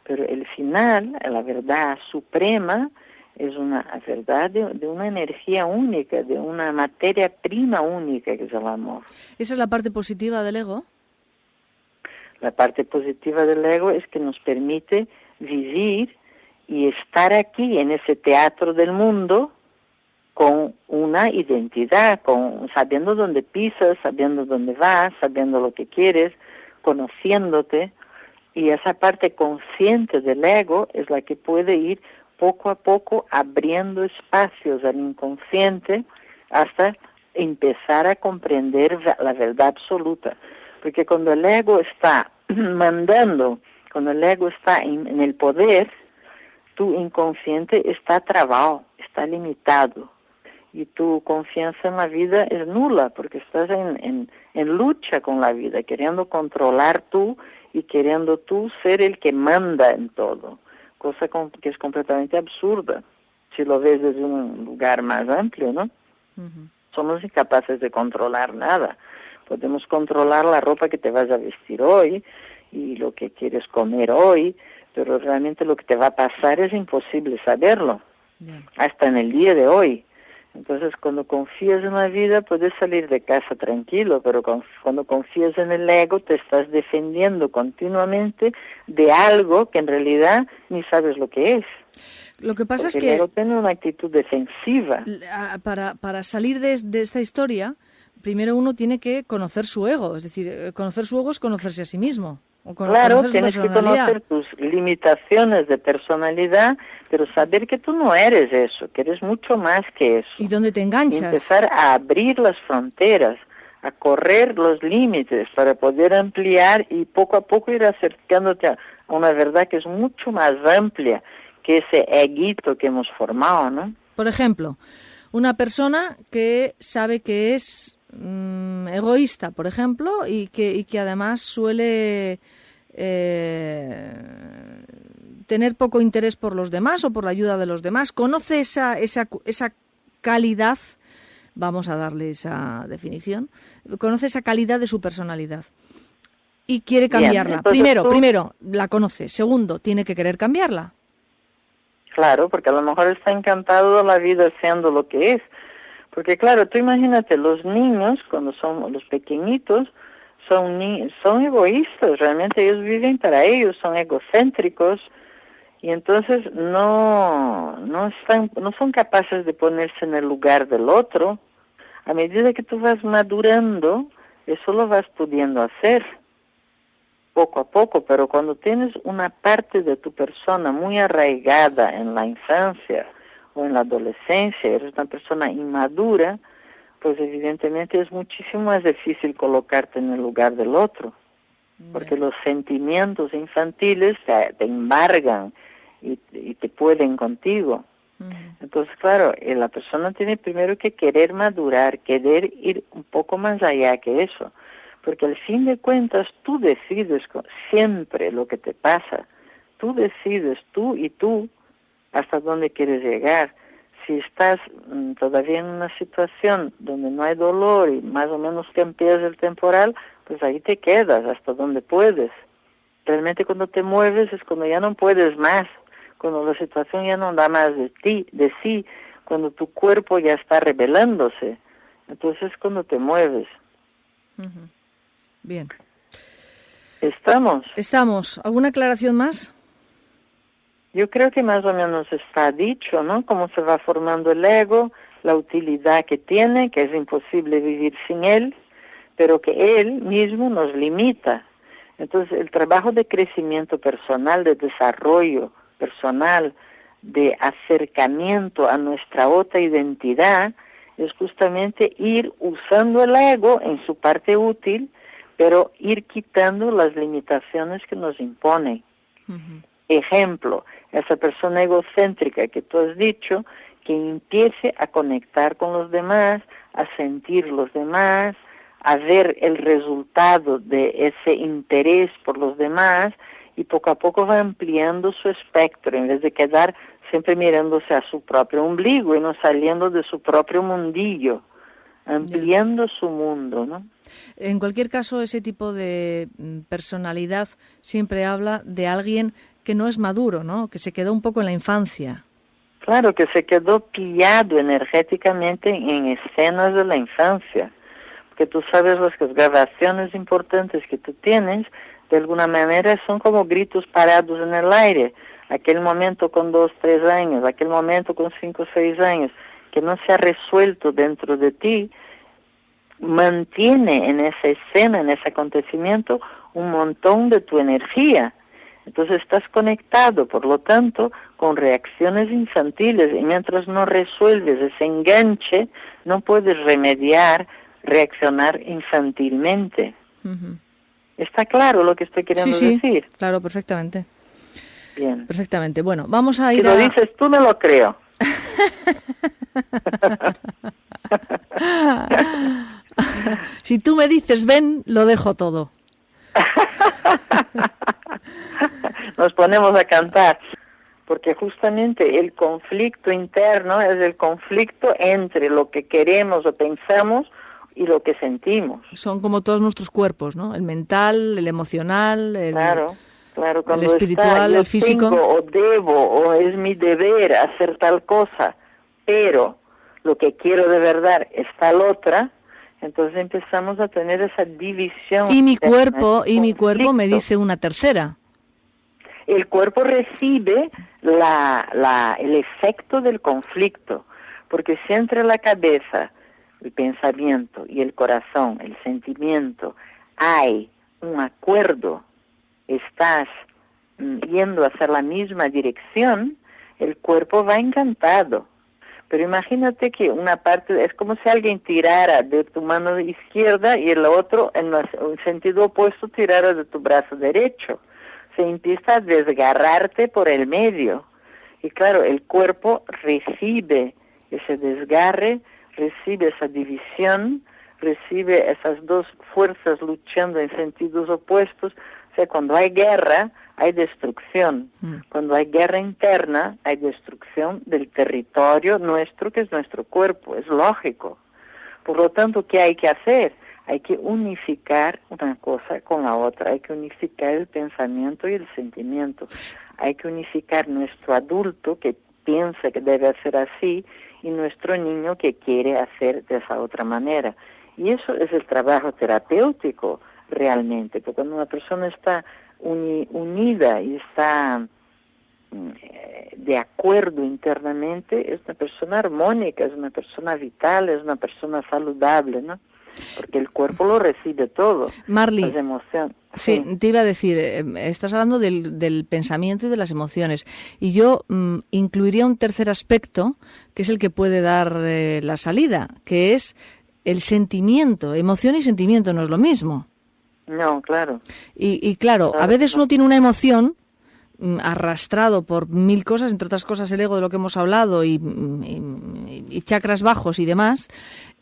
pero el final, la verdad suprema, es una verdad de una energía única, de una materia prima única que es el amor. ¿Esa es la parte positiva del ego? La parte positiva del ego es que nos permite vivir y estar aquí en ese teatro del mundo con una identidad, sabiendo dónde pisas, sabiendo dónde vas, sabiendo lo que quieres, conociéndote. Y esa parte consciente del ego es la que puede ir poco a poco abriendo espacios al inconsciente hasta empezar a comprender la verdad absoluta. Porque cuando el ego está mandando, cuando el ego está en el poder, tu inconsciente está trabado, está limitado. Y tu confianza en la vida es nula, porque estás en lucha con la vida, queriendo controlar tú y queriendo tú ser el que manda en todo. Cosa que es completamente absurda, si lo ves desde un lugar más amplio, ¿no? Uh-huh. Somos incapaces de controlar nada. Podemos controlar la ropa que te vas a vestir hoy y lo que quieres comer hoy, pero realmente lo que te va a pasar es imposible saberlo, hasta en el día de hoy. Entonces, cuando confías en la vida, puedes salir de casa tranquilo, pero cuando confías en el ego, te estás defendiendo continuamente de algo que en realidad ni sabes lo que es. Lo que pasa porque es que el ego tiene una actitud defensiva. Para salir de esta historia, primero uno tiene que conocer su ego, es decir, conocer su ego es conocerse a sí mismo. Claro, tienes que conocer tus limitaciones de personalidad, pero saber que tú no eres eso, que eres mucho más que eso. ¿Y dónde te enganchas? Y empezar a abrir las fronteras, a correr los límites para poder ampliar y poco a poco ir acercándote a una verdad que es mucho más amplia que ese eguito que hemos formado, ¿no? Por ejemplo, una persona que sabe que es egoísta, por ejemplo, y que además suele tener poco interés por los demás o por la ayuda de los demás, conoce esa calidad, vamos a darle esa definición, conoce esa calidad de su personalidad y quiere cambiarla. Bien, primero, la conoce. Segundo, tiene que querer cambiarla. Claro, porque a lo mejor está encantado de la vida siendo lo que es. Porque claro, tú imagínate, los niños, cuando son los pequeñitos, son egoístas, realmente ellos viven para ellos, son egocéntricos, y entonces no son capaces de ponerse en el lugar del otro. A medida que tú vas madurando, eso lo vas pudiendo hacer poco a poco, pero cuando tienes una parte de tu persona muy arraigada en la infancia o en la adolescencia, eres una persona inmadura, pues evidentemente es muchísimo más difícil colocarte en el lugar del otro, porque los sentimientos infantiles te embargan y te pueden contigo. Entonces, claro, la persona tiene primero que querer madurar, querer ir un poco más allá que eso, porque al fin de cuentas tú decides siempre lo que te pasa, tú decides, tú hasta dónde quieres llegar. Si estás todavía en una situación donde no hay dolor y más o menos que empieza el temporal, pues ahí te quedas hasta donde puedes. Realmente cuando te mueves es cuando ya no puedes más, cuando la situación ya no da más de sí, cuando tu cuerpo ya está rebelándose. Entonces es cuando te mueves. Bien. ¿Estamos? ¿Alguna aclaración más? Yo creo que más o menos está dicho, ¿no? Cómo se va formando el ego, la utilidad que tiene, que es imposible vivir sin él, pero que él mismo nos limita. Entonces, el trabajo de crecimiento personal, de desarrollo personal, de acercamiento a nuestra otra identidad, es justamente ir usando el ego en su parte útil, pero ir quitando las limitaciones que nos imponen. Ejemplo, esa persona egocéntrica que tú has dicho, que empiece a conectar con los demás, a sentir los demás, a ver el resultado de ese interés por los demás, y poco a poco va ampliando su espectro, en vez de quedar siempre mirándose a su propio ombligo y no saliendo de su propio mundillo, ampliando su mundo, ¿no? En cualquier caso, ese tipo de personalidad siempre habla de alguien que no es maduro, ¿no? Que se quedó un poco en la infancia. Claro, que se quedó pillado energéticamente en escenas de la infancia. Porque tú sabes, las grabaciones importantes que tú tienes, de alguna manera son como gritos parados en el aire. Aquel momento con 2, 3 años, aquel momento con 5, 6 años, que no se ha resuelto dentro de ti, mantiene en esa escena, en ese acontecimiento, un montón de tu energía. Entonces estás conectado, por lo tanto, con reacciones infantiles, y mientras no resuelves ese enganche, no puedes reaccionar infantilmente. ¿Está claro lo que estoy queriendo decir? Claro, perfectamente. Bien. Perfectamente. Bueno, vamos a ir si lo dices tú, no lo creo. Si tú me dices ven, lo dejo todo. Nos ponemos a cantar, porque justamente el conflicto interno es el conflicto entre lo que queremos o pensamos y lo que sentimos. Son como todos nuestros cuerpos, ¿no? El mental, el emocional, Claro, cuando el espiritual, el físico. Tengo, o debo, o es mi deber hacer tal cosa, pero lo que quiero de verdad es tal otra. Entonces empezamos a tener esa división. Y mi cuerpo me dice una tercera. El cuerpo recibe el efecto del conflicto, porque si entre la cabeza, el pensamiento y el corazón, el sentimiento, hay un acuerdo, estás yendo hacia la misma dirección, el cuerpo va encantado. Pero imagínate que una parte, es como si alguien tirara de tu mano izquierda y el otro, en un sentido opuesto, tirara de tu brazo derecho. Se empieza a desgarrarte por el medio. Y claro, el cuerpo recibe ese desgarre, recibe esa división, recibe esas dos fuerzas luchando en sentidos opuestos. O sea, cuando hay guerra, hay destrucción. Cuando hay guerra interna, hay destrucción del territorio nuestro, que es nuestro cuerpo. Es lógico. Por lo tanto, ¿qué hay que hacer? Hay que unificar una cosa con la otra. Hay que unificar el pensamiento y el sentimiento. Hay que unificar nuestro adulto, que piensa que debe hacer así, y nuestro niño, que quiere hacer de esa otra manera. Y eso es el trabajo terapéutico realmente, porque cuando una persona está unida y está de acuerdo internamente, es una persona armónica, es una persona vital, es una persona saludable, ¿no? Porque el cuerpo lo recibe todo. Marly, las emociones. Sí, te iba a decir, estás hablando del pensamiento y de las emociones, y yo incluiría un tercer aspecto, que es el que puede dar la salida, que es el sentimiento. Emoción y sentimiento no es lo mismo. No, claro. Y claro, a veces uno tiene una emoción arrastrado por mil cosas, entre otras cosas el ego, de lo que hemos hablado, y chakras bajos y demás.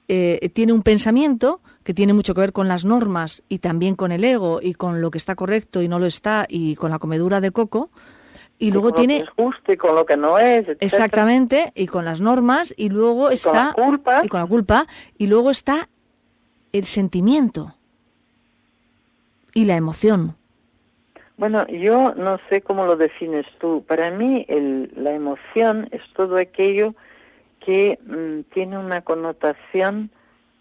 Tiene un pensamiento que tiene mucho que ver con las normas y también con el ego y con lo que está correcto y no lo está, y con la comedura de coco. Y luego con tiene lo que es justo y con lo que no es, etcétera. Exactamente, y con las normas, y luego está con la culpa, y luego está el sentimiento y la emoción. Bueno, yo no sé cómo lo defines tú. Para mí la emoción es todo aquello que tiene una connotación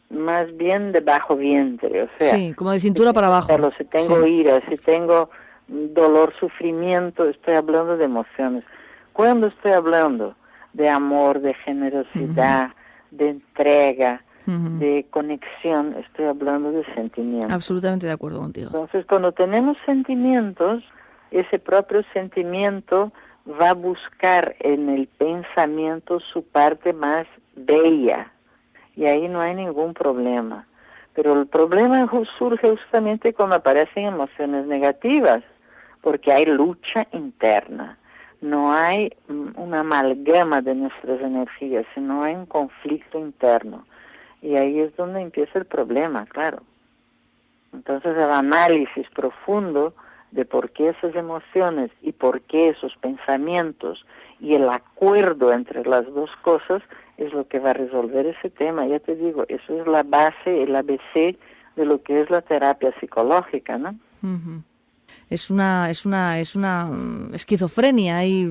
más bien de bajo vientre, o sea, sí, como de cintura para abajo. Si tengo ira, si tengo dolor, sufrimiento, estoy hablando de emociones. Cuando estoy hablando de amor, de generosidad, de entrega, de conexión, estoy hablando de sentimientos. Absolutamente de acuerdo contigo. Entonces, cuando tenemos sentimientos, ese propio sentimiento va a buscar en el pensamiento su parte más bella, y ahí no hay ningún problema. Pero el problema surge justamente cuando aparecen emociones negativas, porque hay lucha interna. No hay una amalgama de nuestras energías, sino hay un conflicto interno. Y ahí es donde empieza el problema, claro. Entonces el análisis profundo de por qué esas emociones y por qué esos pensamientos y el acuerdo entre las dos cosas es lo que va a resolver ese tema. Ya te digo, eso es la base, el ABC de lo que es la terapia psicológica, ¿no? Es una esquizofrenia y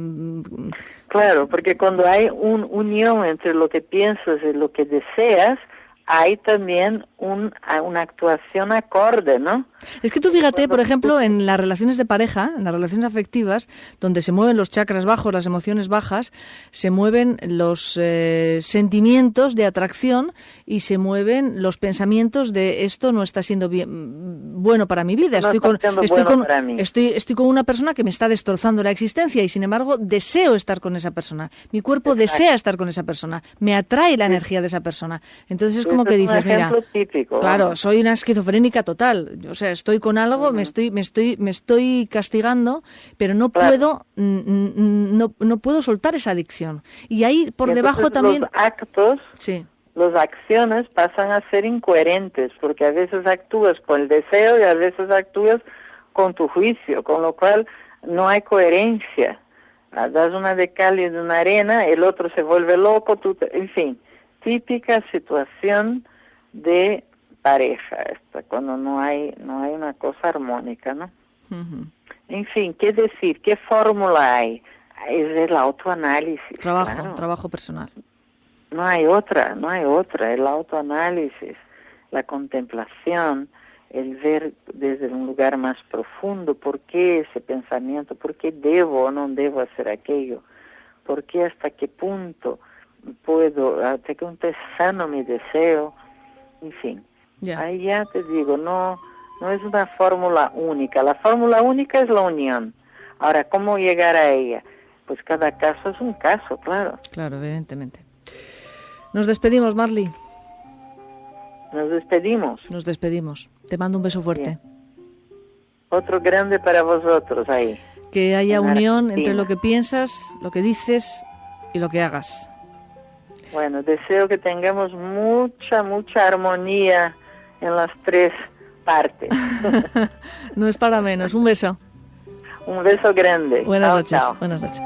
claro, porque cuando hay una unión entre lo que piensas y lo que deseas, hay también una actuación acorde, ¿no? Es que tú fíjate, por ejemplo, en las relaciones de pareja, en las relaciones afectivas, donde se mueven los chakras bajos, las emociones bajas, se mueven los sentimientos de atracción y se mueven los pensamientos de esto no está siendo bueno para mi vida. Estoy con una persona que me está destrozando la existencia y, sin embargo, deseo estar con esa persona. Mi cuerpo desea estar con esa persona. Me atrae la energía de esa persona. Entonces es como que dices, mira, típico, claro, soy una esquizofrénica total. O sea, estoy con algo, me estoy castigando, pero no puedo no puedo soltar esa adicción. Y ahí por debajo también los actos, las acciones pasan a ser incoherentes, porque a veces actúas con el deseo y a veces actúas con tu juicio, con lo cual no hay coherencia. Das una de cal y de una arena, el otro se vuelve loco, en fin, típica situación de pareja esta, cuando no hay una cosa armónica, ¿no? En fin, ¿qué decir? ¿Qué fórmula hay? Es el autoanálisis. Trabajo personal. No hay otra, el autoanálisis, la contemplación, el ver desde un lugar más profundo por qué ese pensamiento, por qué debo o no debo hacer aquello, por qué hasta qué punto puedo, hasta qué punto es sano mi deseo, en fin. Ahí ya te digo, no es una fórmula única. La fórmula única es la unión. Ahora, ¿cómo llegar a ella? Pues cada caso es un caso, claro. Claro, evidentemente. Nos despedimos, Marly. Nos despedimos. Nos despedimos. Te mando un beso fuerte. Bien. Otro grande para vosotros ahí. Que haya en unión Argentina. entre lo que piensas, lo que dices y lo que hagas. Bueno, deseo que tengamos mucha armonía en las tres partes. No es para menos. Un beso. Un beso grande. Buenas Chao, noches. chao. Buenas noches.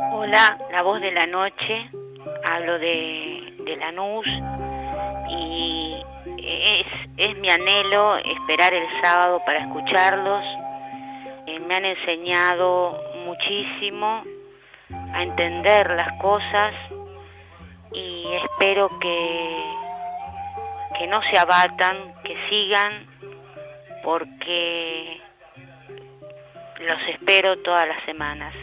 Hola, La Voz de la Noche, hablo de Lanús y es mi anhelo esperar el sábado para escucharlos. Me han enseñado muchísimo a entender las cosas y espero que no se abatan, que sigan, porque los espero todas las semanas.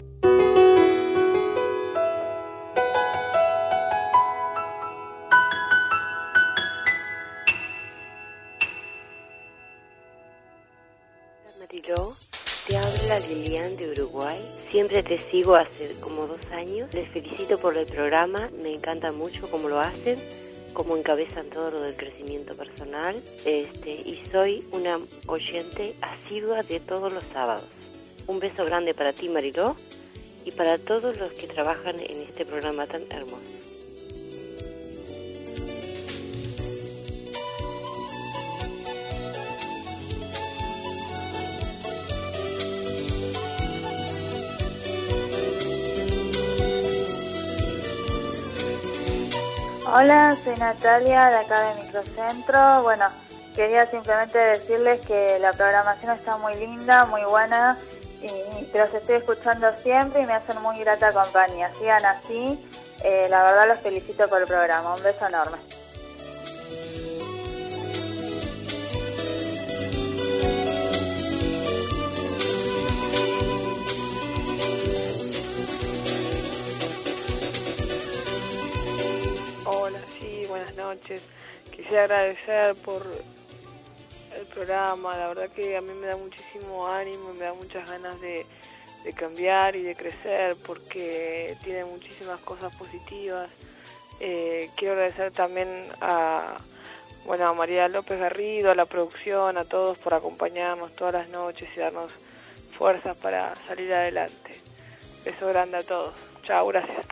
Mariló, te habla Lilian de Uruguay. Siempre te sigo hace como 2 años. Les felicito por el programa, me encanta mucho cómo lo hacen, cómo encabezan todo lo del crecimiento personal. Y soy una oyente asidua de todos los sábados. Un beso grande para ti, Mariló, y para todos los que trabajan en este programa tan hermoso. Hola, soy Natalia de acá de Microcentro. Bueno, quería simplemente decirles que la programación está muy linda, muy buena, y los estoy escuchando siempre y me hacen muy grata compañía. Sigan así, la verdad los felicito por el programa. Un beso enorme. Hola, sí, buenas noches. Quisiera agradecer por el programa. La verdad que a mí me da muchísimo ánimo y me da muchas ganas de cambiar y de crecer, porque tiene muchísimas cosas positivas. Quiero agradecer también a María López Garrido, a la producción, a todos por acompañarnos todas las noches y darnos fuerzas para salir adelante. Beso grande a todos. Chao, gracias.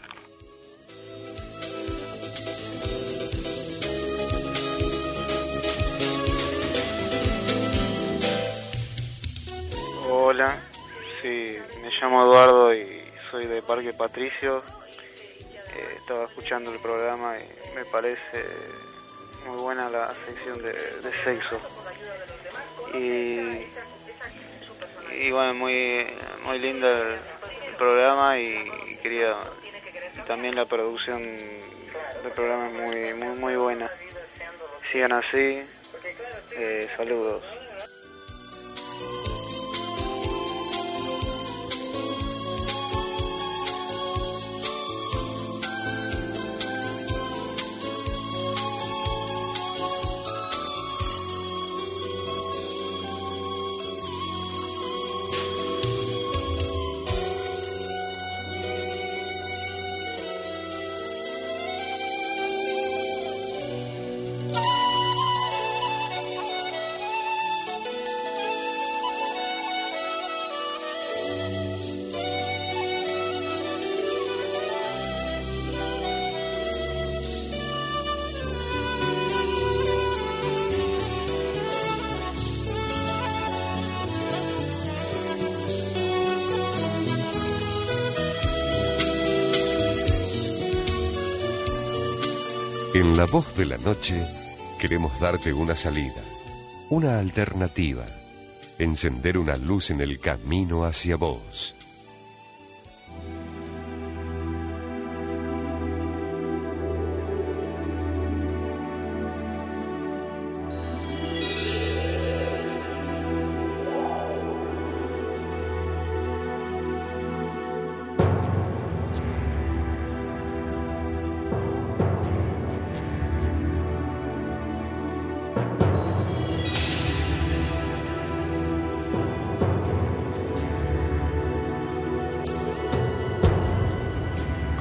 Hola, sí, me llamo Eduardo y soy de Parque Patricio. Estaba escuchando el programa y me parece muy buena la sección de sexo. Y bueno, muy lindo el programa y quería también la producción del programa es muy buena. Sigan así, saludos. En La Voz de la Noche queremos darte una salida, una alternativa, encender una luz en el camino hacia vos.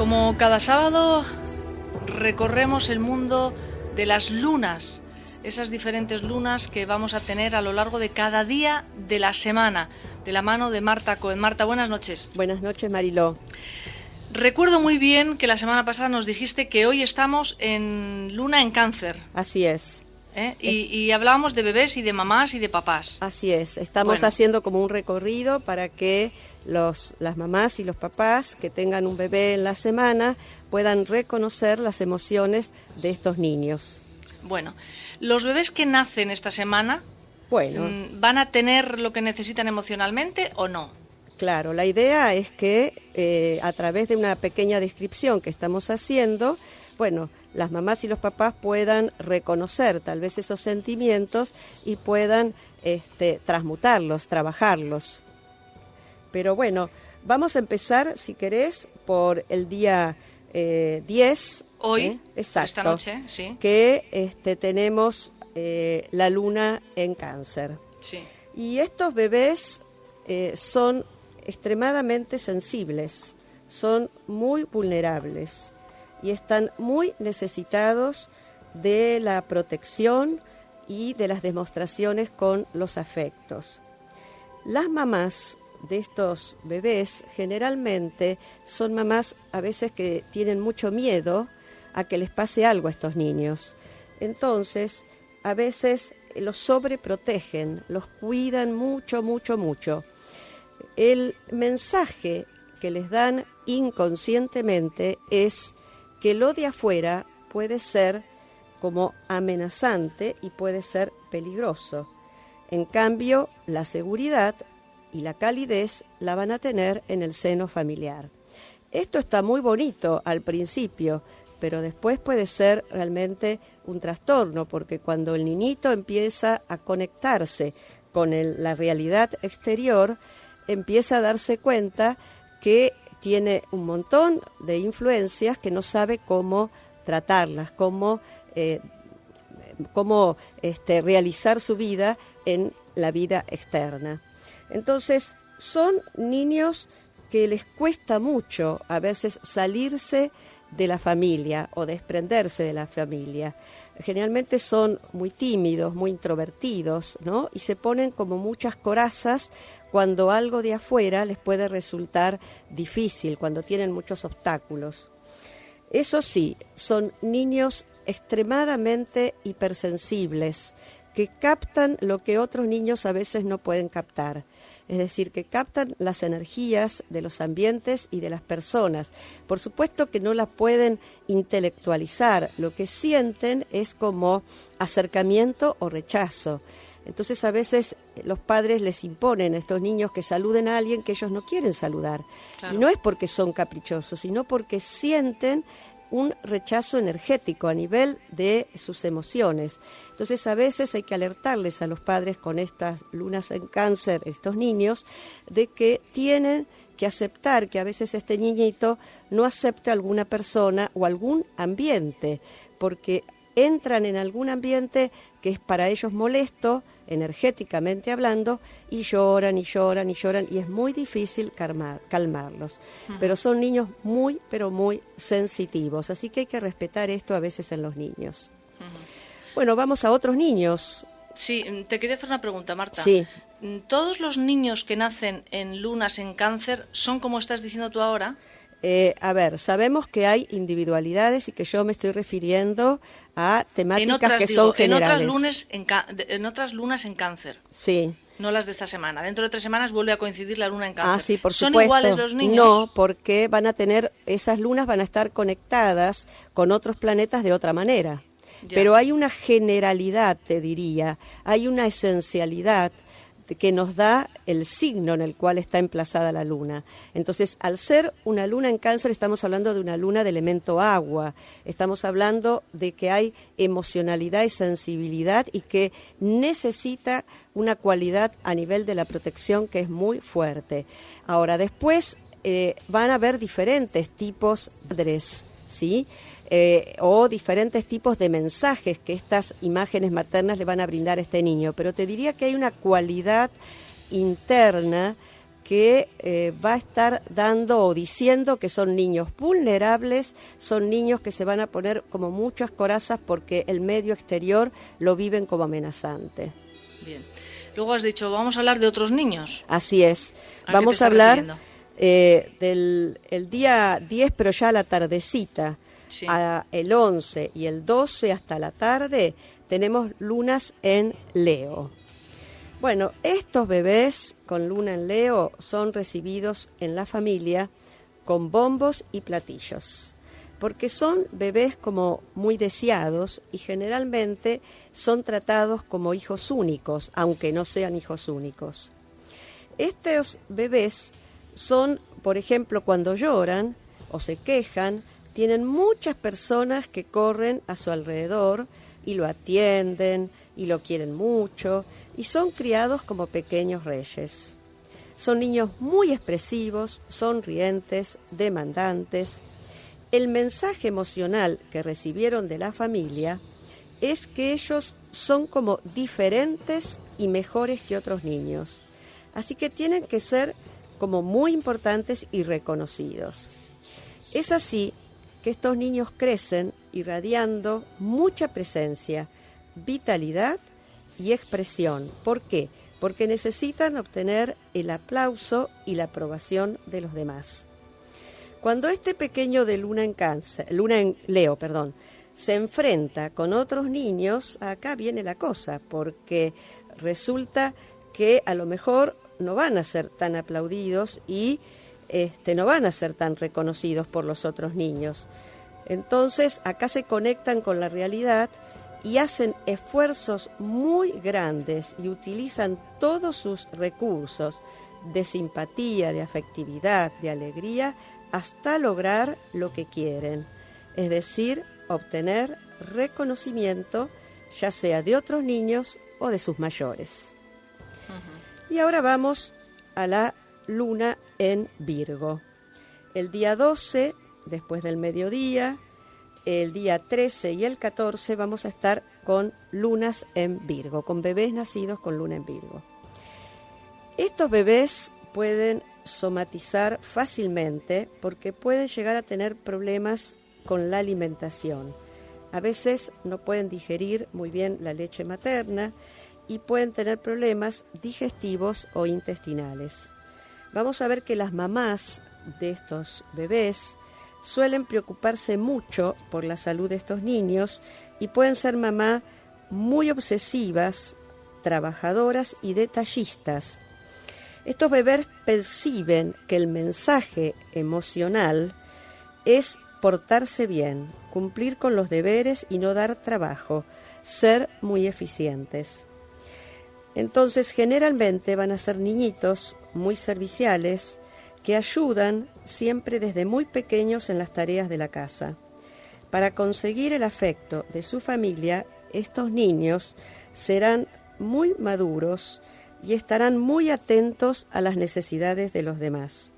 Como cada sábado recorremos el mundo de las lunas, esas diferentes lunas que vamos a tener a lo largo de cada día de la semana, de la mano de Marta Cohen. Marta, buenas noches. Buenas noches, Mariló. Recuerdo muy bien que la semana pasada nos dijiste que hoy estamos en luna en Cáncer. Así es. Y hablábamos de bebés y de mamás y de papás. Así es, estamos haciendo como un recorrido para que las mamás y los papás que tengan un bebé en la semana puedan reconocer las emociones de estos niños. Bueno, los bebés que nacen esta semana, ¿van a tener lo que necesitan emocionalmente o no? Claro, la idea es que a través de una pequeña descripción que estamos haciendo, las mamás y los papás puedan reconocer tal vez esos sentimientos y puedan transmutarlos, trabajarlos. Pero vamos a empezar, si querés, por el día 10. Hoy, exacto, esta noche, sí. Que tenemos la luna en Cáncer. Sí. Y estos bebés son extremadamente sensibles, son muy vulnerables y están muy necesitados de la protección y de las demostraciones con los afectos. Las mamás de estos bebés generalmente son mamás a veces que tienen mucho miedo a que les pase algo a estos niños. Entonces, a veces los sobreprotegen, los cuidan mucho, mucho, mucho. El mensaje que les dan inconscientemente es que lo de afuera puede ser como amenazante y puede ser peligroso. En cambio, la seguridad y la calidez la van a tener en el seno familiar. Esto está muy bonito al principio, pero después puede ser realmente un trastorno, porque cuando el niñito empieza a conectarse con la realidad exterior, empieza a darse cuenta que tiene un montón de influencias que no sabe cómo tratarlas, cómo realizar su vida en la vida externa. Entonces, son niños que les cuesta mucho a veces salirse de la familia o desprenderse de la familia. Generalmente son muy tímidos, muy introvertidos, ¿no? Y se ponen como muchas corazas cuando algo de afuera les puede resultar difícil, cuando tienen muchos obstáculos. Eso sí, son niños extremadamente hipersensibles, que captan lo que otros niños a veces no pueden captar. Es decir, que captan las energías de los ambientes y de las personas. Por supuesto que no las pueden intelectualizar, lo que sienten es como acercamiento o rechazo. Entonces a veces los padres les imponen a estos niños que saluden a alguien que ellos no quieren saludar. Claro. Y no es porque son caprichosos, sino porque sienten un rechazo energético a nivel de sus emociones. Entonces a veces hay que alertarles a los padres con estas lunas en Cáncer, estos niños, de que tienen que aceptar que a veces este niñito no acepta a alguna persona o algún ambiente, porque entran en algún ambiente que es para ellos molesto, energéticamente hablando, y lloran y lloran y lloran, y es muy difícil calmarlos. Pero son niños muy, pero muy sensitivos, así que hay que respetar esto a veces en los niños. Bueno, vamos a otros niños. Sí, te quería hacer una pregunta, Marta. Sí. ¿Todos los niños que nacen en lunas en Cáncer son como estás diciendo tú ahora? A ver, sabemos que hay individualidades y que yo me estoy refiriendo a temáticas que son generales. En otras lunas en Cáncer. Sí. No las de esta semana. Dentro de 3 semanas vuelve a coincidir la luna en Cáncer. Ah, sí, por supuesto. ¿Son iguales los niños? No, porque esas lunas van a estar conectadas con otros planetas de otra manera. Ya. Pero hay una generalidad, te diría, hay una esencialidad que nos da el signo en el cual está emplazada la luna. Entonces, al ser una luna en Cáncer, estamos hablando de una luna de elemento agua, estamos hablando de que hay emocionalidad y sensibilidad y que necesita una cualidad a nivel de la protección que es muy fuerte. Ahora, después van a haber diferentes tipos de padres, ¿sí? O diferentes tipos de mensajes que estas imágenes maternas le van a brindar a este niño. Pero te diría que hay una cualidad interna que va a estar dando o diciendo que son niños vulnerables, son niños que se van a poner como muchas corazas porque el medio exterior lo viven como amenazante. Bien. Luego has dicho, vamos a hablar de otros niños. Así es. Vamos a hablar del el día 10, pero ya a la tardecita, sí. El 11 y el 12 hasta la tarde, tenemos lunas en Leo. Bueno, estos bebés con luna en Leo son recibidos en la familia con bombos y platillos, porque son bebés como muy deseados y generalmente son tratados como hijos únicos, aunque no sean hijos únicos. Estos bebés son, por ejemplo, cuando lloran o se quejan, tienen muchas personas que corren a su alrededor y lo atienden y lo quieren mucho, y son criados como pequeños reyes. Son niños muy expresivos, sonrientes, demandantes. El mensaje emocional que recibieron de la familia es que ellos son como diferentes y mejores que otros niños. Así que tienen que ser como muy importantes y reconocidos. Es así que estos niños crecen irradiando mucha presencia, vitalidad y expresión. ¿Por qué? Porque necesitan obtener el aplauso y la aprobación de los demás. Cuando este pequeño de luna en Leo, se enfrenta con otros niños, acá viene la cosa, porque resulta que a lo mejor no van a ser tan aplaudidos y no van a ser tan reconocidos por los otros niños. Entonces, acá se conectan con la realidad y hacen esfuerzos muy grandes y utilizan todos sus recursos de simpatía, de afectividad, de alegría, hasta lograr lo que quieren, es decir, obtener reconocimiento, ya sea de otros niños o de sus mayores. Y ahora vamos a la luna en Virgo. El día 12, después del mediodía, el día 13 y el 14 vamos a estar con lunas en Virgo, con bebés nacidos con luna en Virgo. Estos bebés pueden somatizar fácilmente porque pueden llegar a tener problemas con la alimentación. A veces no pueden digerir muy bien la leche materna y pueden tener problemas digestivos o intestinales. Vamos a ver que las mamás de estos bebés suelen preocuparse mucho por la salud de estos niños y pueden ser mamás muy obsesivas, trabajadoras y detallistas. Estos bebés perciben que el mensaje emocional es portarse bien, cumplir con los deberes y no dar trabajo, ser muy eficientes. Entonces, generalmente van a ser niñitos muy serviciales que ayudan siempre desde muy pequeños en las tareas de la casa. Para conseguir el afecto de su familia, estos niños serán muy maduros y estarán muy atentos a las necesidades de los demás.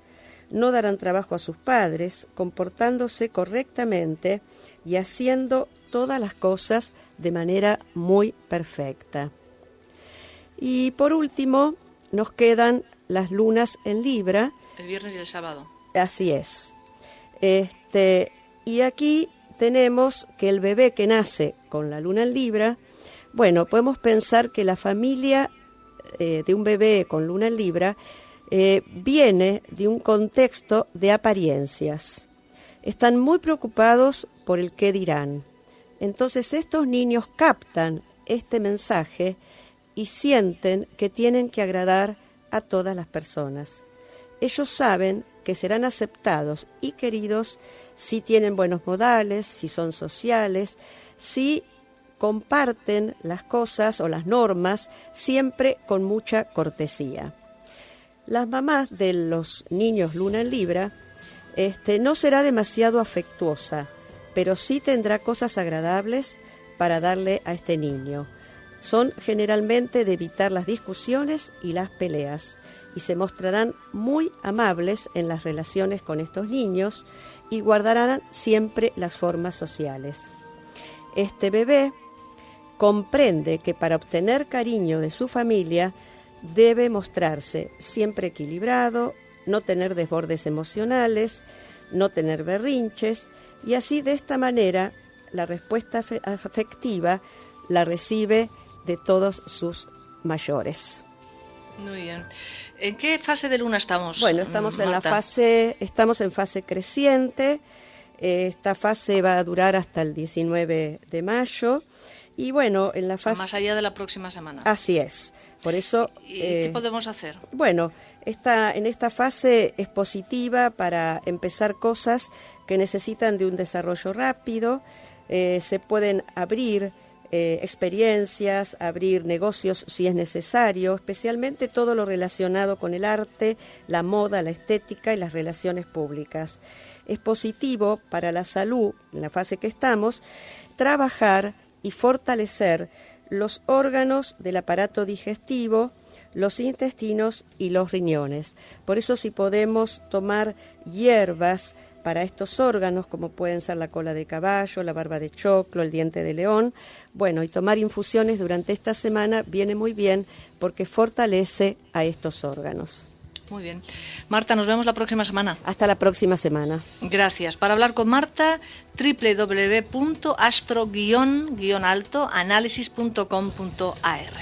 No darán trabajo a sus padres, comportándose correctamente y haciendo todas las cosas de manera muy perfecta. Y por último, nos quedan las lunas en Libra. El viernes y el sábado. Así es. Y aquí tenemos que el bebé que nace con la luna en Libra, bueno, podemos pensar que la familia de un bebé con luna en Libra viene de un contexto de apariencias. Están muy preocupados por el qué dirán. Entonces estos niños captan este mensaje y sienten que tienen que agradar a todas las personas. Ellos saben que serán aceptados y queridos si tienen buenos modales, si son sociales, si comparten las cosas o las normas siempre con mucha cortesía. Las mamás de los niños luna en Libra no será demasiado afectuosa, pero sí tendrá cosas agradables para darle a este niño. Son generalmente de evitar las discusiones y las peleas y se mostrarán muy amables en las relaciones con estos niños y guardarán siempre las formas sociales. Este bebé comprende que para obtener cariño de su familia debe mostrarse siempre equilibrado, no tener desbordes emocionales, no tener berrinches, y así de esta manera la respuesta afectiva la recibe de todos sus mayores. Muy bien. ¿En qué fase de luna estamos? Bueno, estamos en Marta? estamos en fase creciente. Esta fase va a durar hasta el 19 de mayo. Y bueno, en la fase... Más allá de la próxima semana. Así es. Por eso... ¿Y qué podemos hacer? Bueno, en esta fase es positiva para empezar cosas que necesitan de un desarrollo rápido. Se pueden abrir experiencias, abrir negocios si es necesario, especialmente todo lo relacionado con el arte, la moda, la estética y las relaciones públicas. Es positivo para la salud, en la fase que estamos, trabajar y fortalecer los órganos del aparato digestivo, los intestinos y los riñones. Por eso, si podemos tomar hierbas para estos órganos, como pueden ser la cola de caballo, la barba de choclo, el diente de león, bueno, y tomar infusiones durante esta semana viene muy bien porque fortalece a estos órganos. Muy bien. Marta, nos vemos la próxima semana. Hasta la próxima semana. Gracias. Para hablar con Marta, www.astro-altoanálisis.com.ar.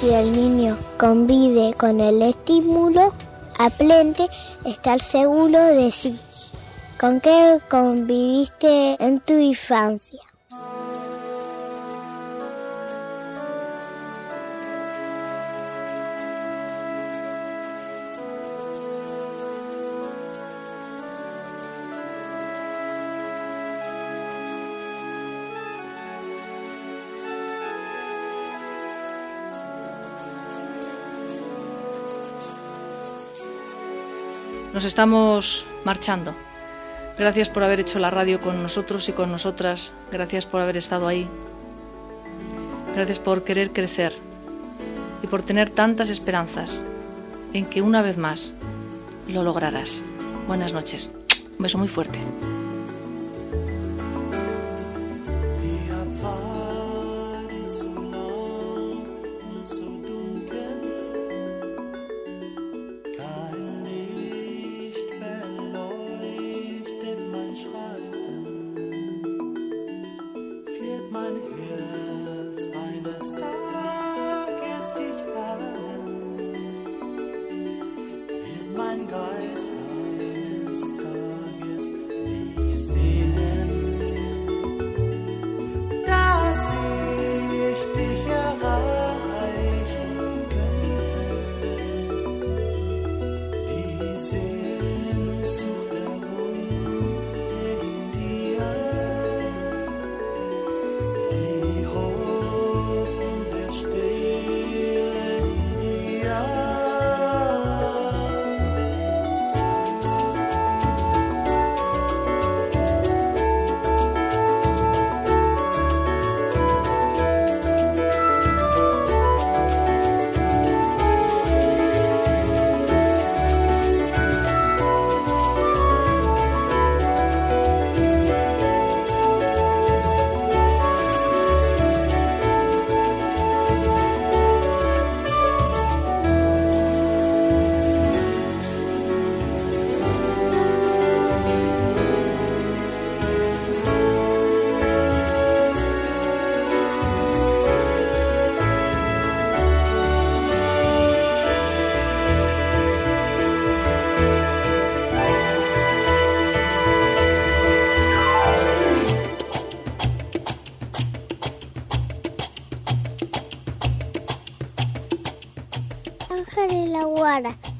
Si el niño convive con el estímulo, aprende a estar seguro de sí. ¿Con qué conviviste en tu infancia? Nos estamos marchando. Gracias por haber hecho la radio con nosotros y con nosotras. Gracias por haber estado ahí. Gracias por querer crecer y por tener tantas esperanzas en que una vez más lo lograrás. Buenas noches. Un beso muy fuerte.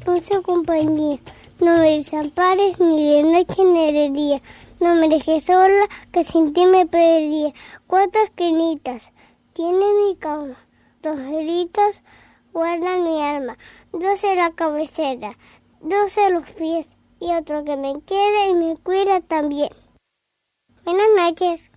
Mucha compañía, no me desampares ni de noche ni de día, no me dejes sola que sin ti me perdería. 4 esquinitas tiene mi cama, 2 deditos guardan mi alma, 2 en la cabecera, 2 en los pies y otro que me quiere y me cuida también. Buenas noches.